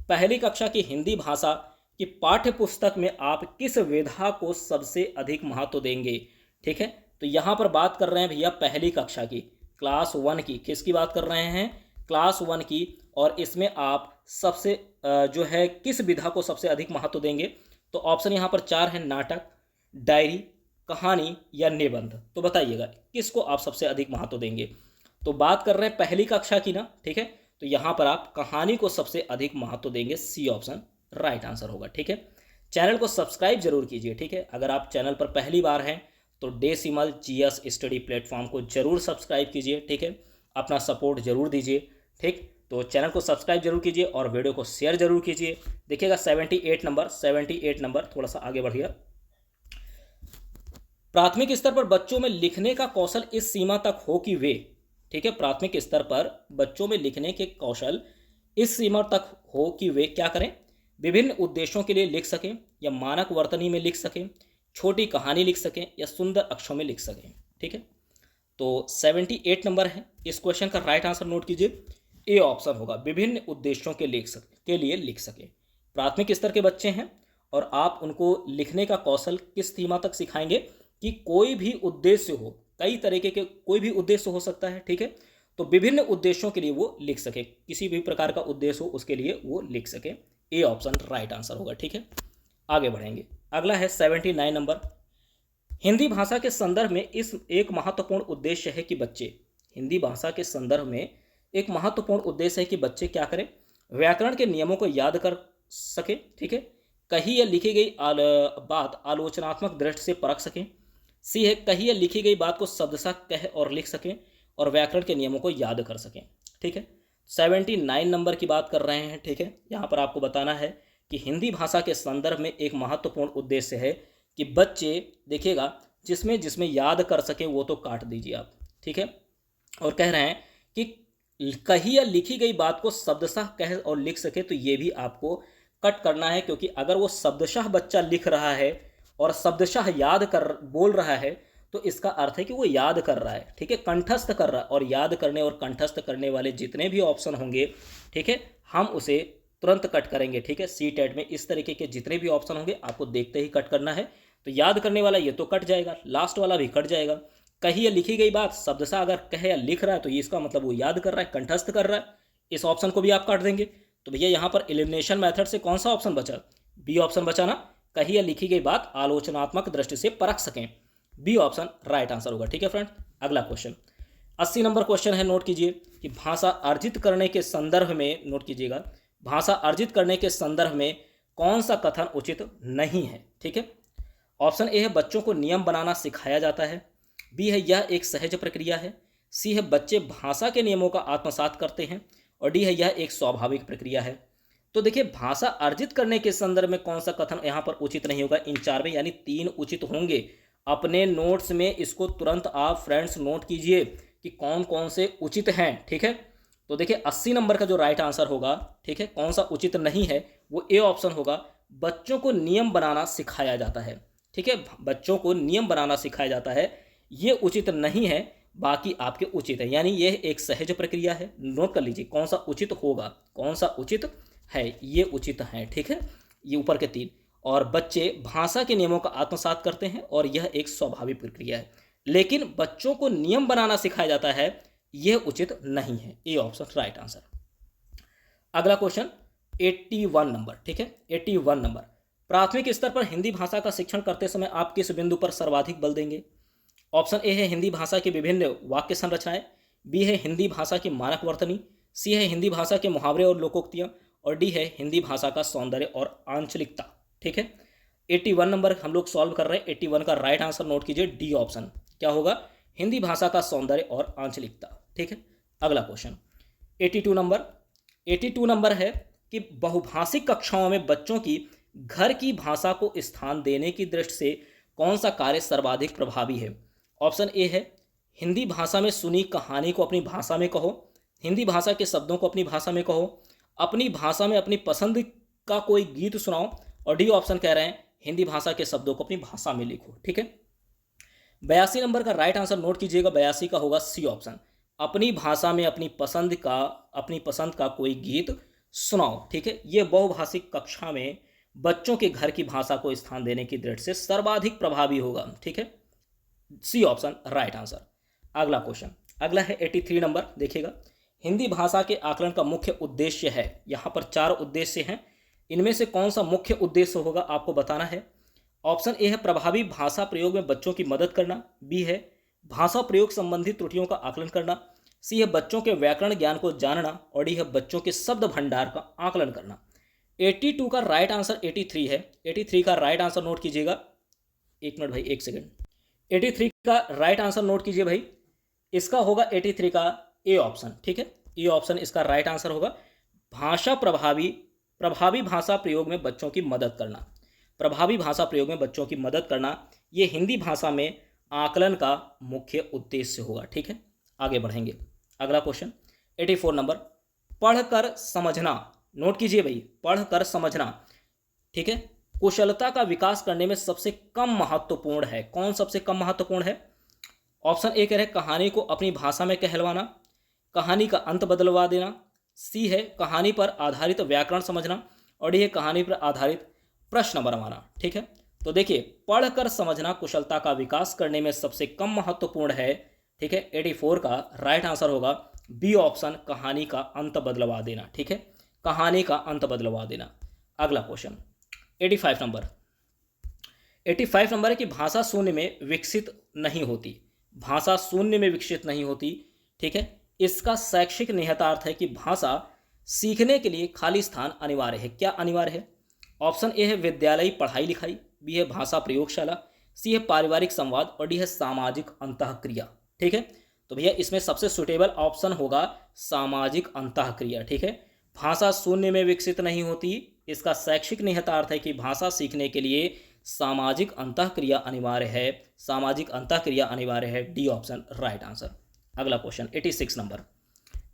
पहली कक्षा की हिंदी भाषा की पाठ्य पुस्तक में आप किस विधा को सबसे अधिक महत्व देंगे? ठीक है, तो यहां पर बात कर रहे हैं भैया पहली कक्षा की, क्लास 1 की। किसकी बात कर रहे हैं? क्लास 1 की, और इसमें आप सबसे जो है किस विधा को सबसे अधिक महत्व देंगे? तो ऑप्शन यहाँ पर 4 है, नाटक, डायरी, कहानी या निबंध। तो बताइएगा किसको आप सबसे अधिक महत्व देंगे। तो बात कर रहे हैं पहली कक्षा की ना, ठीक है। तो यहाँ पर आप कहानी को सबसे अधिक महत्व देंगे, सी ऑप्शन राइट आंसर होगा, ठीक है। चैनल को सब्सक्राइब जरूर कीजिए, ठीक है। अगर आप चैनल पर पहली बार हैं तो डेसिमल जीएस स्टडी प्लेटफॉर्म को जरूर सब्सक्राइब कीजिए, ठीक है। अपना सपोर्ट जरूर दीजिए, ठीक। तो चैनल को सब्सक्राइब जरूर कीजिए और वीडियो को शेयर जरूर कीजिए। देखिएगा 78 नंबर थोड़ा सा आगे बढ़िए। प्राथमिक स्तर पर बच्चों में लिखने का कौशल इस सीमा तक हो कि वे, ठीक है, प्राथमिक स्तर पर बच्चों में लिखने के कौशल इस सीमा तक हो कि वे क्या करें? विभिन्न उद्देश्यों के लिए लिख सकें, या मानक वर्तनी में लिख सकें, छोटी कहानी लिख सकें, या सुंदर अक्षरों में लिख सकें, ठीक है। तो 78 नंबर है, इस क्वेश्चन का राइट आंसर नोट कीजिए, ए ऑप्शन होगा, विभिन्न उद्देश्यों के लिए लिख सके। प्राथमिक स्तर के बच्चे हैं और आप उनको लिखने का कौशल किस सीमा तक सिखाएंगे कि कोई भी उद्देश्य हो, कई तरीके के कोई भी उद्देश्य हो सकता है, ठीक है। तो विभिन्न उद्देश्यों के लिए वो लिख सके, किसी भी प्रकार का उद्देश्य हो उसके लिए वो लिख सके, ए ऑप्शन राइट आंसर होगा, ठीक है। आगे बढ़ेंगे, अगला है 79 नंबर। हिंदी भाषा के संदर्भ में इस एक महत्वपूर्ण उद्देश्य है कि बच्चे, हिंदी भाषा के संदर्भ में एक महत्वपूर्ण उद्देश्य है कि बच्चे क्या करें? व्याकरण के नियमों को याद कर सके, ठीक है। कही या लिखी गई बात आलोचनात्मक दृष्टि से परख सकें। सी है, कही या लिखी गई बात को शब्दशः कह और लिख सकें और व्याकरण के नियमों को याद कर सकें, ठीक है। 79 नंबर की बात कर रहे हैं, ठीक है। यहाँ पर आपको बताना है कि हिंदी भाषा के संदर्भ में एक महत्वपूर्ण उद्देश्य है कि बच्चे, देखिएगा, जिसमें जिसमें याद कर सके वो तो काट दीजिए आप, ठीक है। और कह रहे हैं कि कही या लिखी गई बात को शब्दशः कह और लिख सके, तो ये भी आपको कट करना है, क्योंकि अगर वो शब्दशः बच्चा लिख रहा है और शब्दशः याद कर बोल रहा है तो इसका अर्थ है कि वो याद कर रहा है, ठीक है, कंठस्थ कर रहा है। और याद करने और कंठस्थ करने वाले जितने भी ऑप्शन होंगे, ठीक है, हम उसे तुरंत कट करेंगे, ठीक है। सी टेट में इस तरीके के जितने भी ऑप्शन होंगे आपको देखते ही कट करना है। तो याद करने वाला ये तो कट जाएगा, लास्ट वाला भी कट जाएगा। कही या लिखी गई बात शब्दशः अगर कह या लिख रहा है तो ये इसका मतलब वो याद कर रहा है, कंठस्थ कर रहा है, इस ऑप्शन को भी आप काट देंगे। तो भैया यहाँ पर एलिमिनेशन मेथड से कौन सा ऑप्शन बचा? बी ऑप्शन बचा ना, कही या लिखी गई बात आलोचनात्मक दृष्टि से परख सकें, बी ऑप्शन राइट आंसर होगा, ठीक है फ्रेंड। अगला क्वेश्चन 80 नंबर क्वेश्चन है, नोट कीजिए कि भाषा अर्जित करने के संदर्भ में, नोट कीजिएगा, भाषा अर्जित करने के संदर्भ में कौन सा कथन उचित नहीं है, ठीक है। ऑप्शन ए है, बच्चों को नियम बनाना सिखाया जाता है। बी है, यह एक सहज प्रक्रिया है। सी है, बच्चे भाषा के नियमों का आत्मसात करते हैं। और डी है, यह एक स्वाभाविक प्रक्रिया है। तो देखिए, भाषा अर्जित करने के संदर्भ में कौन सा कथन यहाँ पर उचित नहीं होगा? इन चार में, यानी 3 उचित होंगे। अपने नोट्स में इसको तुरंत आप फ्रेंड्स नोट कीजिए कि कौन कौन से उचित हैं, ठीक है। तो देखिए 80 नंबर का जो राइट आंसर होगा, ठीक है, कौन सा उचित नहीं है, वो ए ऑप्शन होगा, बच्चों को नियम बनाना सिखाया जाता है, ठीक है। बच्चों को नियम बनाना सिखाया जाता है, ये उचित नहीं है, बाकी आपके उचित है, यानी यह एक सहज प्रक्रिया है। नोट कर लीजिए कौन सा उचित होगा, कौन सा उचित है, ये उचित है, ठीक है, ये ऊपर के 3। और बच्चे भाषा के नियमों का आत्मसात करते हैं और यह एक स्वाभाविक प्रक्रिया है। लेकिन बच्चों को नियम बनाना सिखाया जाता है, यह उचित नहीं है, ए ऑप्शन राइट आंसर। अगला क्वेश्चन 81 नंबर, ठीक है, 81 नंबर। प्राथमिक स्तर पर हिंदी भाषा का शिक्षण करते समय आप किस बिंदु पर सर्वाधिक बल देंगे? ऑप्शन ए है, हिंदी भाषा की विभिन्न वाक्य संरचनाएं। बी है, हिंदी भाषा की मानक वर्तनी। सी है, हिंदी भाषा के मुहावरे और लोकोक्तियां। और डी है, हिंदी भाषा का सौंदर्य और आंचलिकता, ठीक है। 81 नंबर हम लोग सॉल्व कर रहे हैं, 81 का राइट आंसर नोट कीजिए, डी ऑप्शन क्या होगा? हिंदी भाषा का सौंदर्य और आंचलिकता, ठीक है। अगला क्वेश्चन 82 नंबर है कि बहुभाषिक कक्षाओं में बच्चों की घर की भाषा को स्थान देने की दृष्टि से कौन सा कार्य सर्वाधिक प्रभावी है? ऑप्शन ए है, हिंदी भाषा में सुनी कहानी को अपनी भाषा में कहो। हिंदी भाषा के शब्दों को अपनी भाषा में कहो। अपनी भाषा में अपनी पसंद का कोई गीत सुनाओ। और डी ऑप्शन कह रहे हैं, हिंदी भाषा के शब्दों को अपनी भाषा में लिखो, ठीक है। 82 नंबर का राइट आंसर नोट कीजिएगा, 82 का होगा सी ऑप्शन, अपनी भाषा में अपनी पसंद का कोई गीत सुनाओ, ठीक है। ये बहुभाषिक कक्षा में बच्चों के घर की भाषा को स्थान देने की दृष्टि से सर्वाधिक प्रभावी होगा, ठीक है, सी ऑप्शन राइट आंसर। अगला क्वेश्चन, अगला है 83 नंबर, देखिएगा, हिंदी भाषा के आकलन का मुख्य उद्देश्य है? यहाँ पर 4 उद्देश्य हैं, इनमें से कौन सा मुख्य उद्देश्य होगा आपको बताना है। ऑप्शन ए है प्रभावी भाषा प्रयोग में बच्चों की मदद करना, बी है भाषा प्रयोग संबंधी त्रुटियों का आकलन करना, सी है बच्चों के व्याकरण ज्ञान को जानना, और डी है बच्चों के शब्द भंडार का आकलन करना। 82 का राइट आंसर 83 है। 83 का राइट आंसर नोट कीजिएगा। एक मिनट भाई, एक सेकेंड। 83 का राइट आंसर नोट कीजिए भाई। इसका होगा 83 का ए ऑप्शन, ठीक है, ए ऑप्शन इसका राइट आंसर होगा। भाषा प्रभावी भाषा प्रयोग में बच्चों की मदद करना, प्रभावी भाषा प्रयोग में बच्चों की मदद करना, ये हिंदी भाषा में आकलन का मुख्य उद्देश्य होगा, ठीक है। आगे बढ़ेंगे, अगला क्वेश्चन 84 नंबर, पढ़कर समझना। नोट कीजिए भाई, पढ़कर समझना, ठीक है, कुशलता का विकास करने में सबसे कम महत्वपूर्ण है। कौन सबसे कम महत्वपूर्ण है? ऑप्शन ए कह रहे कहानी को अपनी भाषा में कहलवाना, कहानी का अंत बदलवा देना, सी है कहानी पर आधारित व्याकरण समझना, और डी है कहानी पर आधारित प्रश्न बनवाना, ठीक है। तो देखिए, पढ़कर समझना कुशलता का विकास करने में सबसे कम महत्वपूर्ण है, ठीक है। 84 का राइट आंसर होगा बी ऑप्शन, कहानी का अंत बदलवा देना, ठीक है, कहानी का अंत बदलवा देना। अगला क्वेश्चन 85 नंबर, 85 नंबर है कि भाषा शून्य में विकसित नहीं होती, भाषा शून्य में विकसित नहीं होती, ठीक है। इसका शैक्षिक निहितार्थ है कि भाषा सीखने के लिए खाली स्थान अनिवार्य है। क्या अनिवार्य है? ऑप्शन ए है विद्यालयी पढ़ाई लिखाई, बी है भाषा प्रयोगशाला, सी है पारिवारिक संवाद, और डी है सामाजिक अंतःक्रिया, ठीक है। तो भैया इसमें सबसे सुटेबल ऑप्शन होगा सामाजिक अंतःक्रिया, ठीक है। भाषा शून्य में विकसित नहीं होती, इसका शैक्षिक निहितार्थ है कि भाषा सीखने के लिए सामाजिक अंतःक्रिया अनिवार्य है, सामाजिक अंतःक्रिया अनिवार्य है, डी ऑप्शन राइट आंसर। अगला क्वेश्चन 86 नंबर,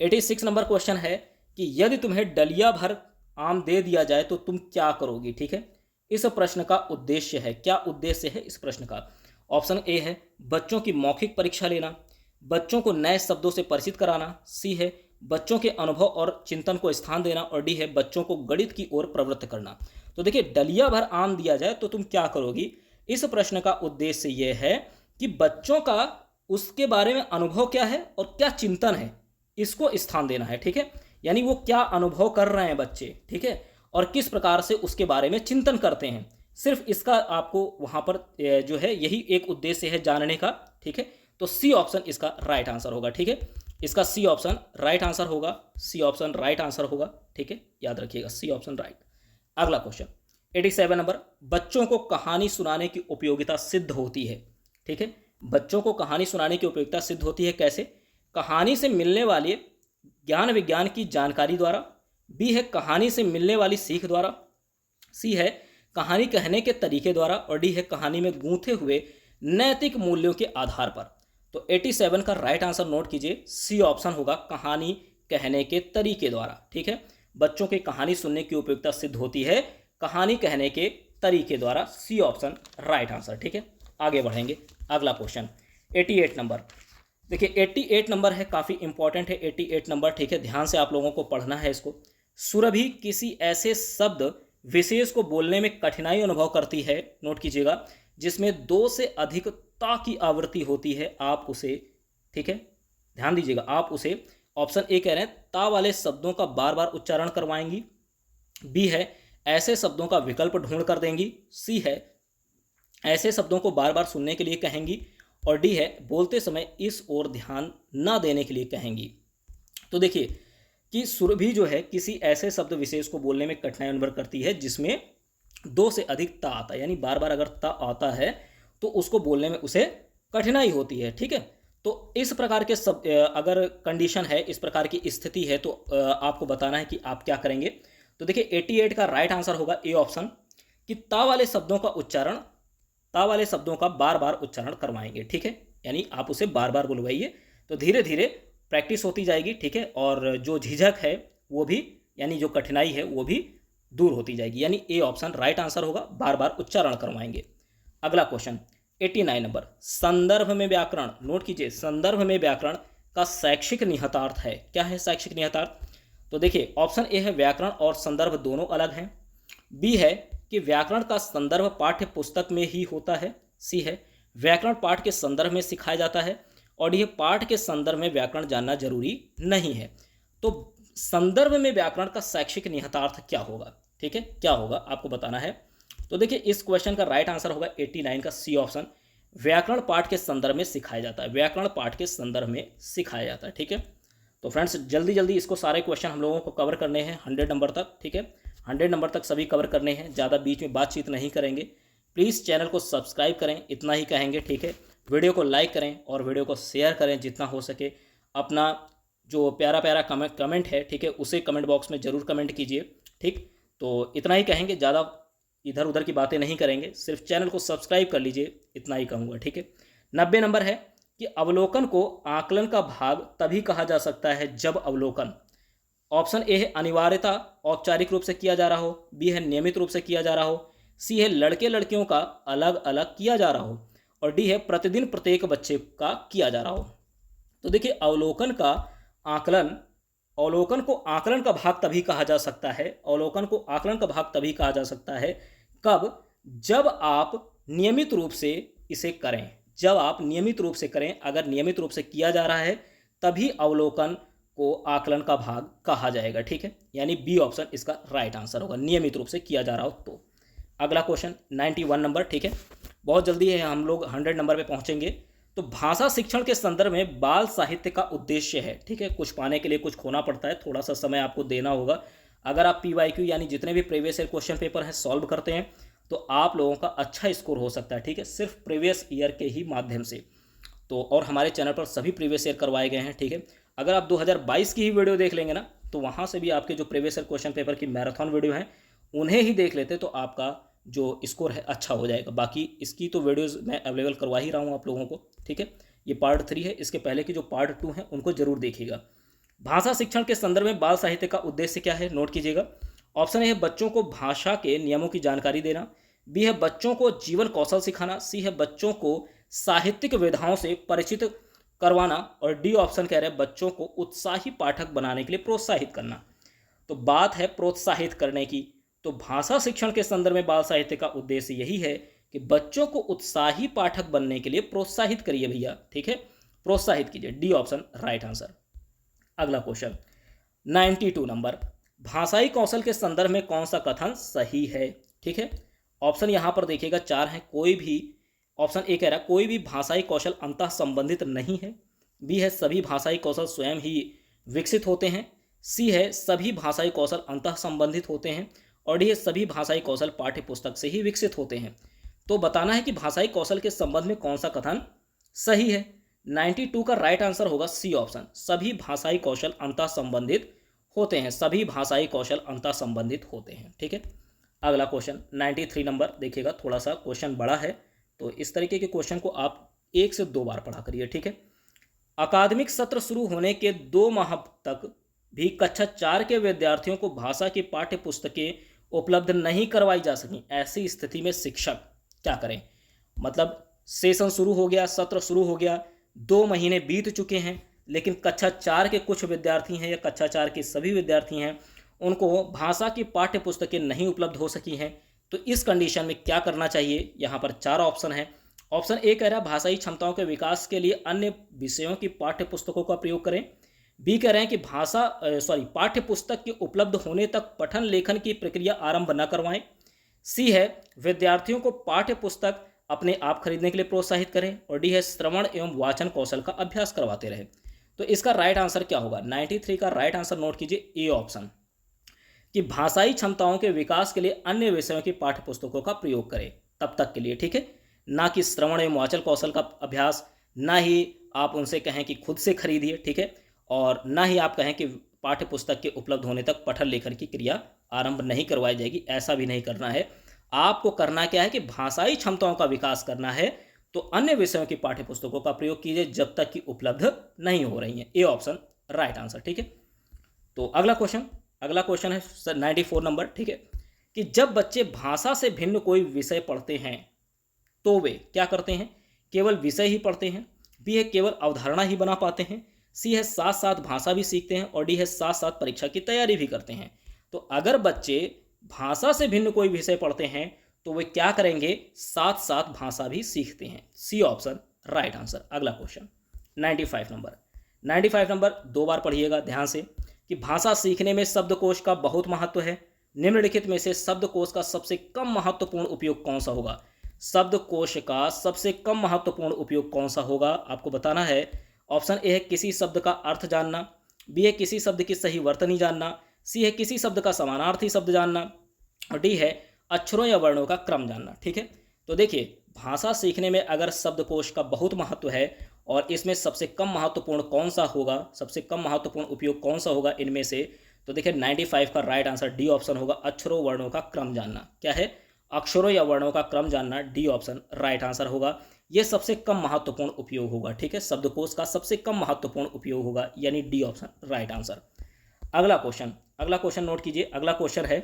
86 नंबर क्वेश्चन है कि यदि तुम्हें डलिया भर आम दे दिया जाए तो तुम क्या करोगी, ठीक है। इस प्रश्न का उद्देश्य है, क्या उद्देश्य है इस प्रश्न का? ऑप्शन ए है बच्चों की मौखिक परीक्षा लेना, बच्चों को नए शब्दों से परिचित कराना, सी है बच्चों के अनुभव और चिंतन को स्थान देना, और डी है बच्चों को गणित की ओर प्रवृत्त करना। तो देखिए, डलिया भर आम दिया जाए तो तुम क्या करोगी, इस प्रश्न का उद्देश्य यह है कि बच्चों का उसके बारे में अनुभव क्या है और क्या चिंतन है, इसको स्थान देना है, ठीक है। यानी वो क्या अनुभव कर रहे हैं बच्चे, ठीक है, और किस प्रकार से उसके बारे में चिंतन करते हैं, सिर्फ इसका आपको वहाँ पर जो है यही एक उद्देश्य है जानने का, ठीक है। तो सी ऑप्शन इसका राइट आंसर होगा, ठीक है, इसका सी ऑप्शन राइट आंसर होगा, सी ऑप्शन राइट आंसर होगा, ठीक है, याद रखिएगा सी ऑप्शन राइट। अगला क्वेश्चन 87 नंबर, बच्चों को कहानी सुनाने की उपयोगिता सिद्ध होती है, ठीक है। बच्चों को कहानी सुनाने की उपयोगिता सिद्ध होती है कैसे? कहानी से मिलने वाले ज्ञान विज्ञान की जानकारी द्वारा, बी है कहानी से मिलने वाली सीख द्वारा, सी है कहानी कहने के तरीके द्वारा, और डी है कहानी में गूंथे हुए नैतिक मूल्यों के आधार पर। तो 87 का राइट आंसर नोट कीजिए, सी ऑप्शन होगा कहानी कहने के तरीके द्वारा, ठीक है। बच्चों के कहानी सुनने की उपयोगिता सिद्ध होती है कहानी कहने के तरीके द्वारा, सी ऑप्शन राइट आंसर, ठीक है। आगे बढ़ेंगे, अगला क्वेश्चन 88 नंबर, देखिए 88 नंबर है, काफ़ी इंपॉर्टेंट है 88 नंबर, ठीक है, ध्यान से आप लोगों को पढ़ना है इसको। सुरभि किसी ऐसे शब्द विशेष को बोलने में कठिनाई अनुभव करती है, नोट कीजिएगा, जिसमें 2 से अधिक ता की आवृत्ति होती है, आप उसे, ठीक है, ध्यान दीजिएगा, आप उसे, ऑप्शन ए कह रहे हैं ता वाले शब्दों का बार बार उच्चारण करवाएंगी, बी है ऐसे शब्दों का विकल्प ढूंढ कर देंगी, सी है ऐसे शब्दों को बार बार सुनने के लिए कहेंगी, और डी है बोलते समय इस ओर ध्यान न देने के लिए कहेंगी। तो देखिए कि सुरभि जो है किसी ऐसे शब्द विशेष को बोलने में कठिनाई अनुभव करती है जिसमें 2 से अधिक ता आता है, यानी बार बार अगर ता आता है तो उसको बोलने में उसे कठिनाई होती है, ठीक है। तो इस प्रकार के सब अगर कंडीशन है, इस प्रकार की स्थिति है, तो आपको बताना है कि आप क्या करेंगे। तो देखिए 88 का राइट आंसर होगा ए ऑप्शन, कि ता वाले शब्दों का उच्चारण, ता वाले शब्दों का बार बार उच्चारण करवाएंगे, ठीक है, यानी आप उसे बार बार बुलवाइए, तो धीरे धीरे प्रैक्टिस होती जाएगी, ठीक है, और जो झिझक है वो भी, यानी जो कठिनाई है वो भी दूर होती जाएगी, यानी ए ऑप्शन राइट आंसर होगा, बार बार उच्चारण करवाएंगे। अगला क्वेश्चन 89 नंबर, संदर्भ में व्याकरण, नोट कीजिए, संदर्भ में व्याकरण का शैक्षिक निहितार्थ है, क्या है शैक्षिक निहितार्थ? तो देखिए ऑप्शन ए है व्याकरण और संदर्भ दोनों अलग हैं, बी है कि व्याकरण का संदर्भ पाठ्य पुस्तक में ही होता है, सी है व्याकरण पाठ के संदर्भ में सिखाया जाता है, और डी है पाठ के संदर्भ में व्याकरण जानना जरूरी नहीं है। तो संदर्भ में व्याकरण का शैक्षिक निहितार्थ क्या होगा, ठीक है, क्या होगा आपको बताना है। तो देखिए इस क्वेश्चन का राइट आंसर होगा 89 का सी ऑप्शन, व्याकरण पाठ के संदर्भ में सिखाया जाता है, व्याकरण पाठ के संदर्भ में सिखाया जाता है, ठीक है। तो फ्रेंड्स जल्दी जल्दी इसको सारे क्वेश्चन हम लोगों को कवर करने हैं 100 नंबर तक, ठीक है, 100 नंबर तक सभी कवर करने हैं, ज़्यादा बीच में बातचीत नहीं करेंगे। प्लीज़ चैनल को सब्सक्राइब करें, इतना ही कहेंगे, ठीक है। वीडियो को लाइक करें और वीडियो को शेयर करें जितना हो सके। अपना जो प्यारा प्यारा कमेंट है, ठीक है, उसे कमेंट बॉक्स में ज़रूर कमेंट कीजिए, ठीक। तो इतना ही कहेंगे, ज़्यादा इधर उधर की बातें नहीं करेंगे, सिर्फ चैनल को सब्सक्राइब कर लीजिए, इतना ही कहूँगा, ठीक है। 90 नंबर है कि अवलोकन को आकलन का भाग तभी कहा जा सकता है जब अवलोकन, ऑप्शन ए है अनिवार्यता औपचारिक रूप से किया जा रहा हो, बी है नियमित रूप से किया जा रहा हो, सी है लड़के लड़कियों का अलग अलग किया जा रहा हो, और डी है प्रतिदिन प्रत्येक बच्चे का किया जा रहा हो। तो देखिए अवलोकन को आकलन का भाग तभी कहा जा सकता है, अवलोकन को आकलन का भाग तभी कहा जा सकता है कब, जब आप नियमित रूप से इसे करें, जब आप नियमित रूप से करें। अगर नियमित रूप से किया जा रहा है तभी अवलोकन को आकलन का भाग कहा जाएगा, ठीक है, यानी बी ऑप्शन इसका राइट आंसर होगा, नियमित रूप से किया जा रहा हो तो। अगला क्वेश्चन 91 नंबर, ठीक है, बहुत जल्दी है, हम लोग 100 नंबर पे पहुंचेंगे। तो भाषा शिक्षण के संदर्भ में बाल साहित्य का उद्देश्य है, ठीक है, कुछ पाने के लिए कुछ खोना पड़ता है, थोड़ा सा समय आपको देना होगा। अगर आप PYQ यानी जितने भी प्रीवियस ईयर क्वेश्चन पेपर हैं सॉल्व करते हैं तो आप लोगों का अच्छा स्कोर हो सकता है, ठीक है, सिर्फ प्रीवियस ईयर के ही माध्यम से। तो और हमारे चैनल पर सभी प्रीवियस ईयर करवाए गए हैं, ठीक है। अगर आप 2022 की ही वीडियो देख लेंगे ना तो वहाँ से भी आपके जो प्रीवियस ईयर क्वेश्चन पेपर की मैराथन वीडियो हैं उन्हें ही देख लेते तो आपका जो स्कोर है अच्छा हो जाएगा। बाकी इसकी तो वीडियोज़ मैं अवेलेबल करवा ही रहा हूँ आप लोगों को, ठीक है। ये पार्ट 3 है, इसके पहले की जो पार्ट 2 है उनको जरूर देखिएगा। भाषा शिक्षण के संदर्भ में बाल साहित्य का उद्देश्य क्या है, नोट कीजिएगा। ऑप्शन ए है बच्चों को भाषा के नियमों की जानकारी देना, बी है बच्चों को जीवन कौशल सिखाना, सी है बच्चों को साहित्यिक विधाओं से परिचित करवाना, और डी ऑप्शन कह रहे हैं बच्चों को उत्साही पाठक बनाने के लिए प्रोत्साहित करना। तो बात है प्रोत्साहित करने की, तो भाषा शिक्षण के संदर्भ में बाल साहित्य का उद्देश्य यही है कि बच्चों को उत्साही पाठक बनने के लिए प्रोत्साहित करिए भैया, ठीक है, प्रोत्साहित कीजिए, डी ऑप्शन राइट आंसर। अगला क्वेश्चन 92 नंबर, भाषाई कौशल के संदर्भ में कौन सा कथन सही है, ठीक है। ऑप्शन यहाँ पर देखिएगा 4 हैं, कोई भी, ऑप्शन ए कह रहा है कोई भी भाषाई कौशल अंतः संबंधित नहीं है, बी है सभी भाषाई कौशल स्वयं ही विकसित होते हैं, सी है सभी भाषाई कौशल अंतः संबंधित होते हैं, और डी है सभी भाषाई कौशल पाठ्य पुस्तक से ही विकसित होते हैं। तो बताना है कि भाषाई कौशल के संबंध में कौन सा कथन सही है। 92 का राइट आंसर होगा सी ऑप्शन, सभी भाषाई कौशल अंतः संबंधित होते हैं, सभी भाषाई कौशल अंतः संबंधित होते हैं, ठीक है। अगला क्वेश्चन 93 नंबर देखिएगा, थोड़ा सा क्वेश्चन बड़ा है तो इस तरीके के क्वेश्चन को आप 1 से 2 बार पढ़ा करिए, ठीक है। अकादमिक सत्र शुरू होने के 2 माह तक भी कक्षा 4 के विद्यार्थियों को भाषा की पाठ्य पुस्तकें उपलब्ध नहीं करवाई जा सकी, ऐसी स्थिति में शिक्षक क्या करें। मतलब सेशन शुरू हो गया, सत्र शुरू हो गया, 2 महीने बीत चुके हैं, लेकिन कक्षा 4 के कुछ विद्यार्थी हैं या कक्षा 4 के सभी विद्यार्थी हैं उनको भाषा की पाठ्य पुस्तकें नहीं उपलब्ध हो सकी हैं। तो इस कंडीशन में क्या करना चाहिए, यहाँ पर 4 ऑप्शन है। ऑप्शन ए कह रहा है भाषाई क्षमताओं के विकास के लिए अन्य विषयों की पाठ्य पुस्तकों का प्रयोग करें, बी कह रहे हैं कि पाठ्य पुस्तक के उपलब्ध होने तक पठन लेखन की प्रक्रिया आरंभ न करवाएं, सी है विद्यार्थियों को पाठ्य पुस्तक अपने आप खरीदने के लिए प्रोत्साहित करें, और डी है श्रवण एवं वाचन कौशल का अभ्यास करवाते रहें। तो इसका राइट आंसर क्या होगा, 93 का राइट आंसर नोट कीजिए, ए ऑप्शन, कि भाषाई क्षमताओं के विकास के लिए अन्य विषयों की पाठ्य पुस्तकों का प्रयोग करें तब तक के लिए, ठीक है, ना कि श्रवण एवं वाचन कौशल का अभ्यास, ना ही आप उनसे कहें कि खुद से खरीदिए, ठीक है, और ना ही आप कहें कि पाठ्य पुस्तक के उपलब्ध होने तक पठन लेखन की क्रिया आरंभ नहीं करवाई जाएगी, ऐसा भी नहीं करना है। आपको करना क्या है कि भाषाई क्षमताओं का विकास करना है तो अन्य विषयों की पाठ्य पुस्तकों का प्रयोग कीजिए जब तक कि उपलब्ध नहीं हो रही हैं, ए ऑप्शन राइट आंसर, ठीक है। तो अगला क्वेश्चन है 94 नंबर, ठीक है, कि जब बच्चे भाषा से भिन्न कोई विषय पढ़ते हैं तो वे क्या करते हैं, केवल विषय ही पढ़ते हैं, बी है केवल अवधारणा ही बना पाते हैं, सी है साथ साथ भाषा भी सीखते हैं, और डी है साथ साथ परीक्षा की तैयारी भी करते हैं। तो अगर बच्चे भाषा से भिन्न कोई विषय पढ़ते हैं तो वे क्या करेंगे, साथ साथ भाषा भी सीखते हैं, सी ऑप्शन राइट आंसर। अगला क्वेश्चन 95 नंबर 2 बार पढ़िएगा ध्यान से, कि भाषा सीखने में शब्दकोश का बहुत महत्व है। निम्नलिखित में से शब्दकोश का सबसे कम महत्वपूर्ण उपयोग कौन सा होगा? शब्दकोश का सबसे कम महत्वपूर्ण उपयोग कौन सा होगा आपको बताना है। ऑप्शन ए है किसी शब्द का अर्थ जानना, बी है किसी शब्द की सही वर्तनी जानना, सी है किसी शब्द का समानार्थी शब्द जानना, और डी है अक्षरों या वर्णों का क्रम जानना। ठीक है, तो देखिए भाषा सीखने में अगर शब्दकोश का बहुत महत्व है और इसमें सबसे कम महत्वपूर्ण कौन सा होगा, सबसे कम महत्वपूर्ण उपयोग कौन सा होगा इनमें से, तो देखिए 95 का राइट आंसर डी ऑप्शन होगा, अक्षरों वर्णों का क्रम जानना। क्या है? अक्षरों या वर्णों का क्रम जानना, डी ऑप्शन राइट आंसर होगा। यह सबसे कम महत्वपूर्ण उपयोग होगा। ठीक है, शब्दकोश का सबसे कम महत्वपूर्ण उपयोग होगा, यानी डी ऑप्शन राइट आंसर। अगला क्वेश्चन नोट कीजिए। अगला क्वेश्चन है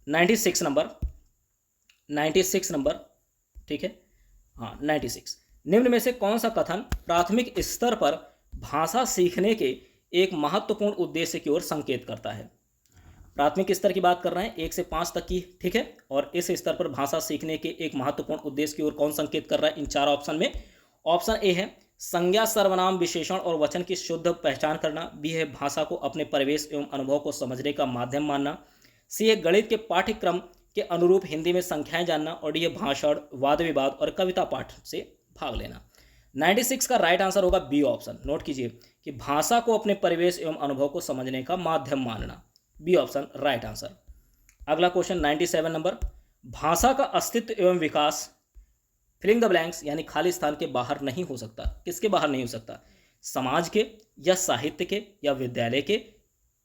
96 नंबर। ठीक है, हाँ 96। निम्न में से कौन सा कथन प्राथमिक स्तर पर भाषा सीखने के एक महत्वपूर्ण उद्देश्य की ओर संकेत करता है? प्राथमिक स्तर की बात कर रहे हैं 1 से 5 तक की। ठीक है, और इस स्तर पर भाषा सीखने के एक महत्वपूर्ण उद्देश्य की ओर कौन संकेत कर रहा है इन चार ऑप्शन में? ऑप्शन ए है संज्ञा सर्वनाम विशेषण और वचन की शुद्ध पहचान करना, बी है भाषा को अपने परिवेश एवं अनुभव को समझने का माध्यम मानना, सी है गणित के पाठ्यक्रम के अनुरूप हिंदी में संख्याएं जानना, और डी है भाषण, वाद विवाद और कविता पाठ से भाग लेना। 96 का राइट आंसर होगा बी ऑप्शन। नोट कीजिए कि भाषा को अपने परिवेश एवं अनुभव को समझने का माध्यम मानना, बी ऑप्शन राइट आंसर। अगला क्वेश्चन 97 नंबर। भाषा का अस्तित्व एवं विकास फिलिंग द ब्लैंक्स यानी खाली स्थान के बाहर नहीं हो सकता। किसके बाहर नहीं हो सकता? समाज के, या साहित्य के, या विद्यालय के,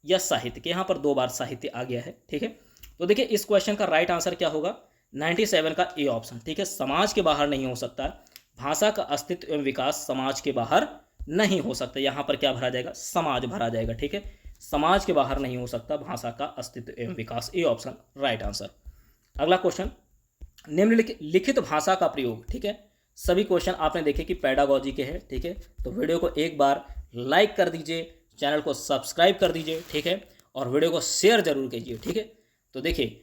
या साहित्य के। यहाँ पर 2 बार साहित्य आ गया है। ठीक है, तो देखिए इस क्वेश्चन का राइट आंसर क्या होगा? 97 का ए ऑप्शन। ठीक है, समाज के बाहर नहीं हो सकता। भाषा का अस्तित्व एवं विकास समाज के बाहर नहीं हो सकता। यहाँ पर क्या भरा जाएगा? समाज भरा जाएगा। ठीक है, समाज के बाहर नहीं हो सकता भाषा का अस्तित्व एवं विकास, ए ऑप्शन राइट आंसर। अगला क्वेश्चन निम्नलिखित भाषा का प्रयोग। ठीक है, सभी क्वेश्चन आपने देखे कि पेडागोजी के हैं। ठीक है, तो वीडियो को एक बार लाइक कर दीजिए, चैनल को सब्सक्राइब कर दीजिए। ठीक है, और वीडियो को शेयर जरूर कीजिए। ठीक है, तो देखिए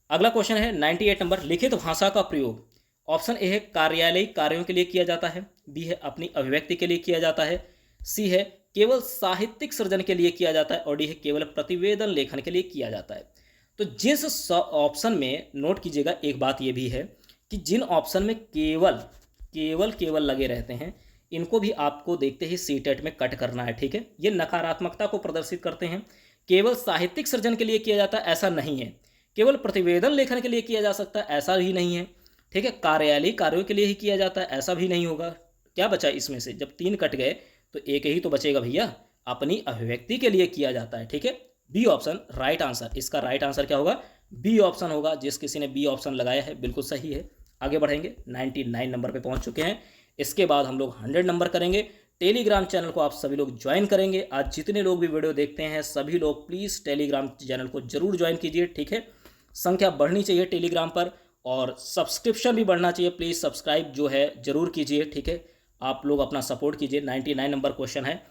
अगला क्वेश्चन है 98 नंबर। लिखित भाषा का प्रयोग ऑप्शन ए है कार्यालयिक कार्यों के लिए किया जाता है, बी है अपनी अभिव्यक्ति के लिए किया जाता है, सी है केवल साहित्यिक सृजन के लिए किया जाता है, और डी है केवल प्रतिवेदन लेखन के लिए किया जाता है। तो जिस ऑप्शन में, नोट कीजिएगा एक बात यह भी है कि जिन ऑप्शन में केवल लगे रहते हैं इनको भी आपको देखते ही सीटेट में कट करना है। ठीक है, ये नकारात्मकता को प्रदर्शित करते हैं। केवल साहित्यिक सृजन के लिए किया जाता है ऐसा नहीं है, केवल प्रतिवेदन लेखन के लिए किया जा सकता है ऐसा भी नहीं है। ठीक है, कार्यालयिक कार्यों के लिए ही किया जाता है ऐसा भी नहीं होगा। क्या बचा इसमें से? जब 3 कट गए तो एक ही तो बचेगा भैया, अपनी अभिव्यक्ति के लिए किया जाता है। ठीक है, बी ऑप्शन राइट आंसर। इसका राइट आंसर क्या होगा? बी ऑप्शन होगा। जिस किसी ने बी ऑप्शन लगाया है बिल्कुल सही है। आगे बढ़ेंगे, 99 नंबर पे पहुंच चुके हैं। इसके बाद हम लोग 100 नंबर करेंगे। टेलीग्राम चैनल को आप सभी लोग ज्वाइन करेंगे। आज जितने लोग भी वीडियो देखते हैं सभी लोग प्लीज़ टेलीग्राम चैनल को जरूर ज्वाइन कीजिए। ठीक है, संख्या बढ़नी चाहिए टेलीग्राम पर, और सब्सक्रिप्शन भी बढ़ना चाहिए। प्लीज़ सब्सक्राइब जो है जरूर कीजिए। ठीक है, आप लोग अपना सपोर्ट कीजिए। 99 नंबर क्वेश्चन है,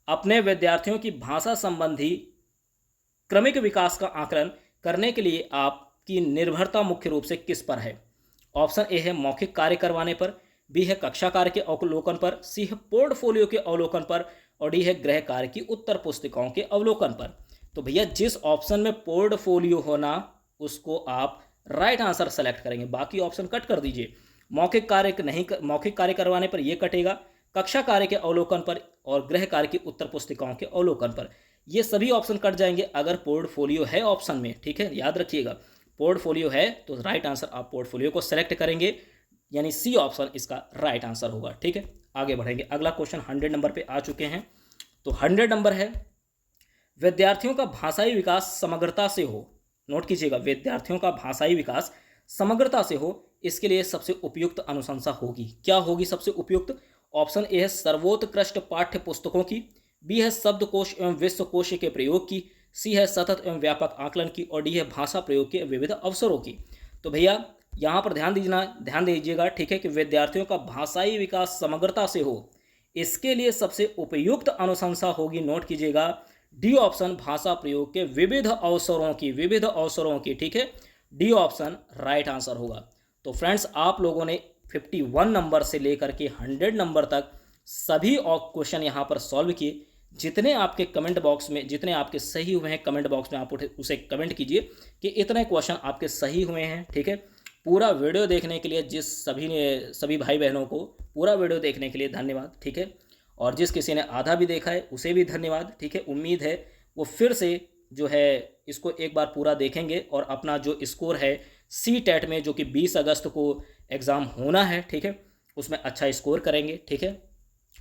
अपने विद्यार्थियों की भाषा संबंधी क्रमिक विकास का आकलन करने के लिए आपकी निर्भरता मुख्य रूप से किस पर है? ऑप्शन ए है मौखिक कार्य करवाने पर, बी है कक्षा कार्य के अवलोकन पर, सी है पोर्टफोलियो के अवलोकन पर, और डी है गृह कार्य की उत्तर पुस्तिकाओं के अवलोकन पर। तो भैया जिस ऑप्शन में पोर्टफोलियो होना उसको आप राइट आंसर सेलेक्ट करेंगे, बाकी ऑप्शन कट कर दीजिए। मौखिक कार्य करवाने पर यह कटेगा, कक्षा कार्य के अवलोकन पर और गृह कार्य की उत्तर पुस्तिकाओं के अवलोकन पर ये सभी ऑप्शन कट जाएंगे अगर पोर्टफोलियो है ऑप्शन में। ठीक है, याद रखिएगा पोर्टफोलियो है तो राइट आंसर आप पोर्टफोलियो को सेलेक्ट करेंगे, यानी सी ऑप्शन इसका राइट आंसर होगा। ठीक है, आगे बढ़ेंगे। अगला क्वेश्चन 100 नंबर पे आ चुके हैं। तो 100 नंबर है, विद्यार्थियों का भाषाई विकास समग्रता से हो। नोट कीजिएगा, विद्यार्थियों का भाषाई विकास समग्रता से हो, इसके लिए सबसे उपयुक्त अनुशंसा होगी। क्या होगी सबसे उपयुक्त? ऑप्शन ए है सर्वोत्कृष्ट पाठ्य पुस्तकों की, बी है शब्दकोश एवं विश्वकोश के प्रयोग की, सी है सतत एवं व्यापक आकलन की, और डी है भाषा प्रयोग के विविध अवसरों की। तो भैया यहाँ पर ध्यान दीजिएगा। ठीक है, कि विद्यार्थियों का भाषाई विकास समग्रता से हो, इसके लिए सबसे उपयुक्त अनुशंसा होगी। नोट कीजिएगा, डी ऑप्शन भाषा प्रयोग के विविध अवसरों की। ठीक है, डी ऑप्शन राइट आंसर होगा। तो फ्रेंड्स आप लोगों ने 51 नंबर से लेकर के 100 नंबर तक सभी क्वेश्चन यहाँ पर सॉल्व किए। जितने आपके कमेंट बॉक्स में, जितने आपके सही हुए हैं कमेंट बॉक्स में, आप उसे कमेंट कीजिए कि इतने क्वेश्चन आपके सही हुए हैं, ठीक है। पूरा वीडियो देखने के लिए सभी भाई बहनों को पूरा वीडियो देखने के लिए धन्यवाद, ठीक है। और जिस किसी ने आधा भी देखा है उसे भी धन्यवाद, ठीक है। उम्मीद है वो फिर से जो है इसको एक बार पूरा देखेंगे और अपना जो स्कोर है CTET में, जो कि 20 अगस्त को एग्ज़ाम होना है, ठीक है, उसमें अच्छा स्कोर करेंगे, ठीक है।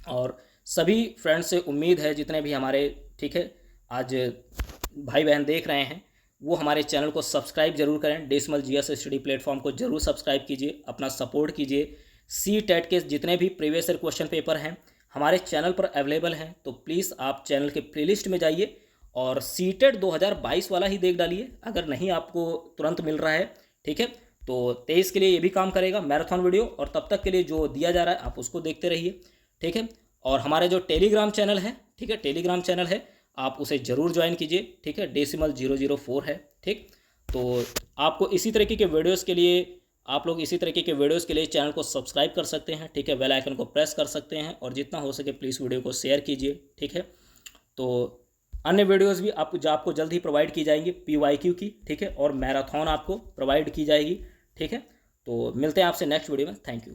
और सभी फ्रेंड्स से उम्मीद है, जितने भी हमारे, ठीक है, आज भाई बहन देख रहे हैं, वो हमारे चैनल को सब्सक्राइब जरूर करें। डेसिमल GS स्टडी प्लेटफॉर्म को जरूर सब्सक्राइब कीजिए, अपना सपोर्ट कीजिए। CTET के जितने भी प्रीवियस ईयर क्वेश्चन पेपर हैं हमारे चैनल पर अवेलेबल हैं, तो प्लीज़ आप चैनल के प्लेलिस्ट में जाइए और CTET 2022 वाला ही देख डालिए, अगर नहीं आपको तुरंत मिल रहा है, ठीक है। तो 23 के लिए ये भी काम करेगा मैराथन वीडियो, और तब तक के लिए जो दिया जा रहा है आप उसको देखते रहिए, ठीक है। और हमारे जो टेलीग्राम चैनल है, ठीक है, टेलीग्राम चैनल है, आप उसे ज़रूर ज्वाइन कीजिए, ठीक है। डेसिमल 004 है, ठीक। तो आपको इसी तरीके के वीडियोज़ के लिए, आप लोग इसी तरीके के वीडियोज़ के लिए चैनल को सब्सक्राइब कर सकते हैं, ठीक है। बेल आइकन को प्रेस कर सकते हैं, और जितना हो सके प्लीज़ वीडियो को शेयर कीजिए, ठीक है। तो अन्य वीडियोज़ भी आपको जल्द ही प्रोवाइड की जाएंगी PYQ की, ठीक है, और मैराथन आपको प्रोवाइड की जाएगी, ठीक है। तो मिलते हैं आपसे नेक्स्ट वीडियो में। Thank you.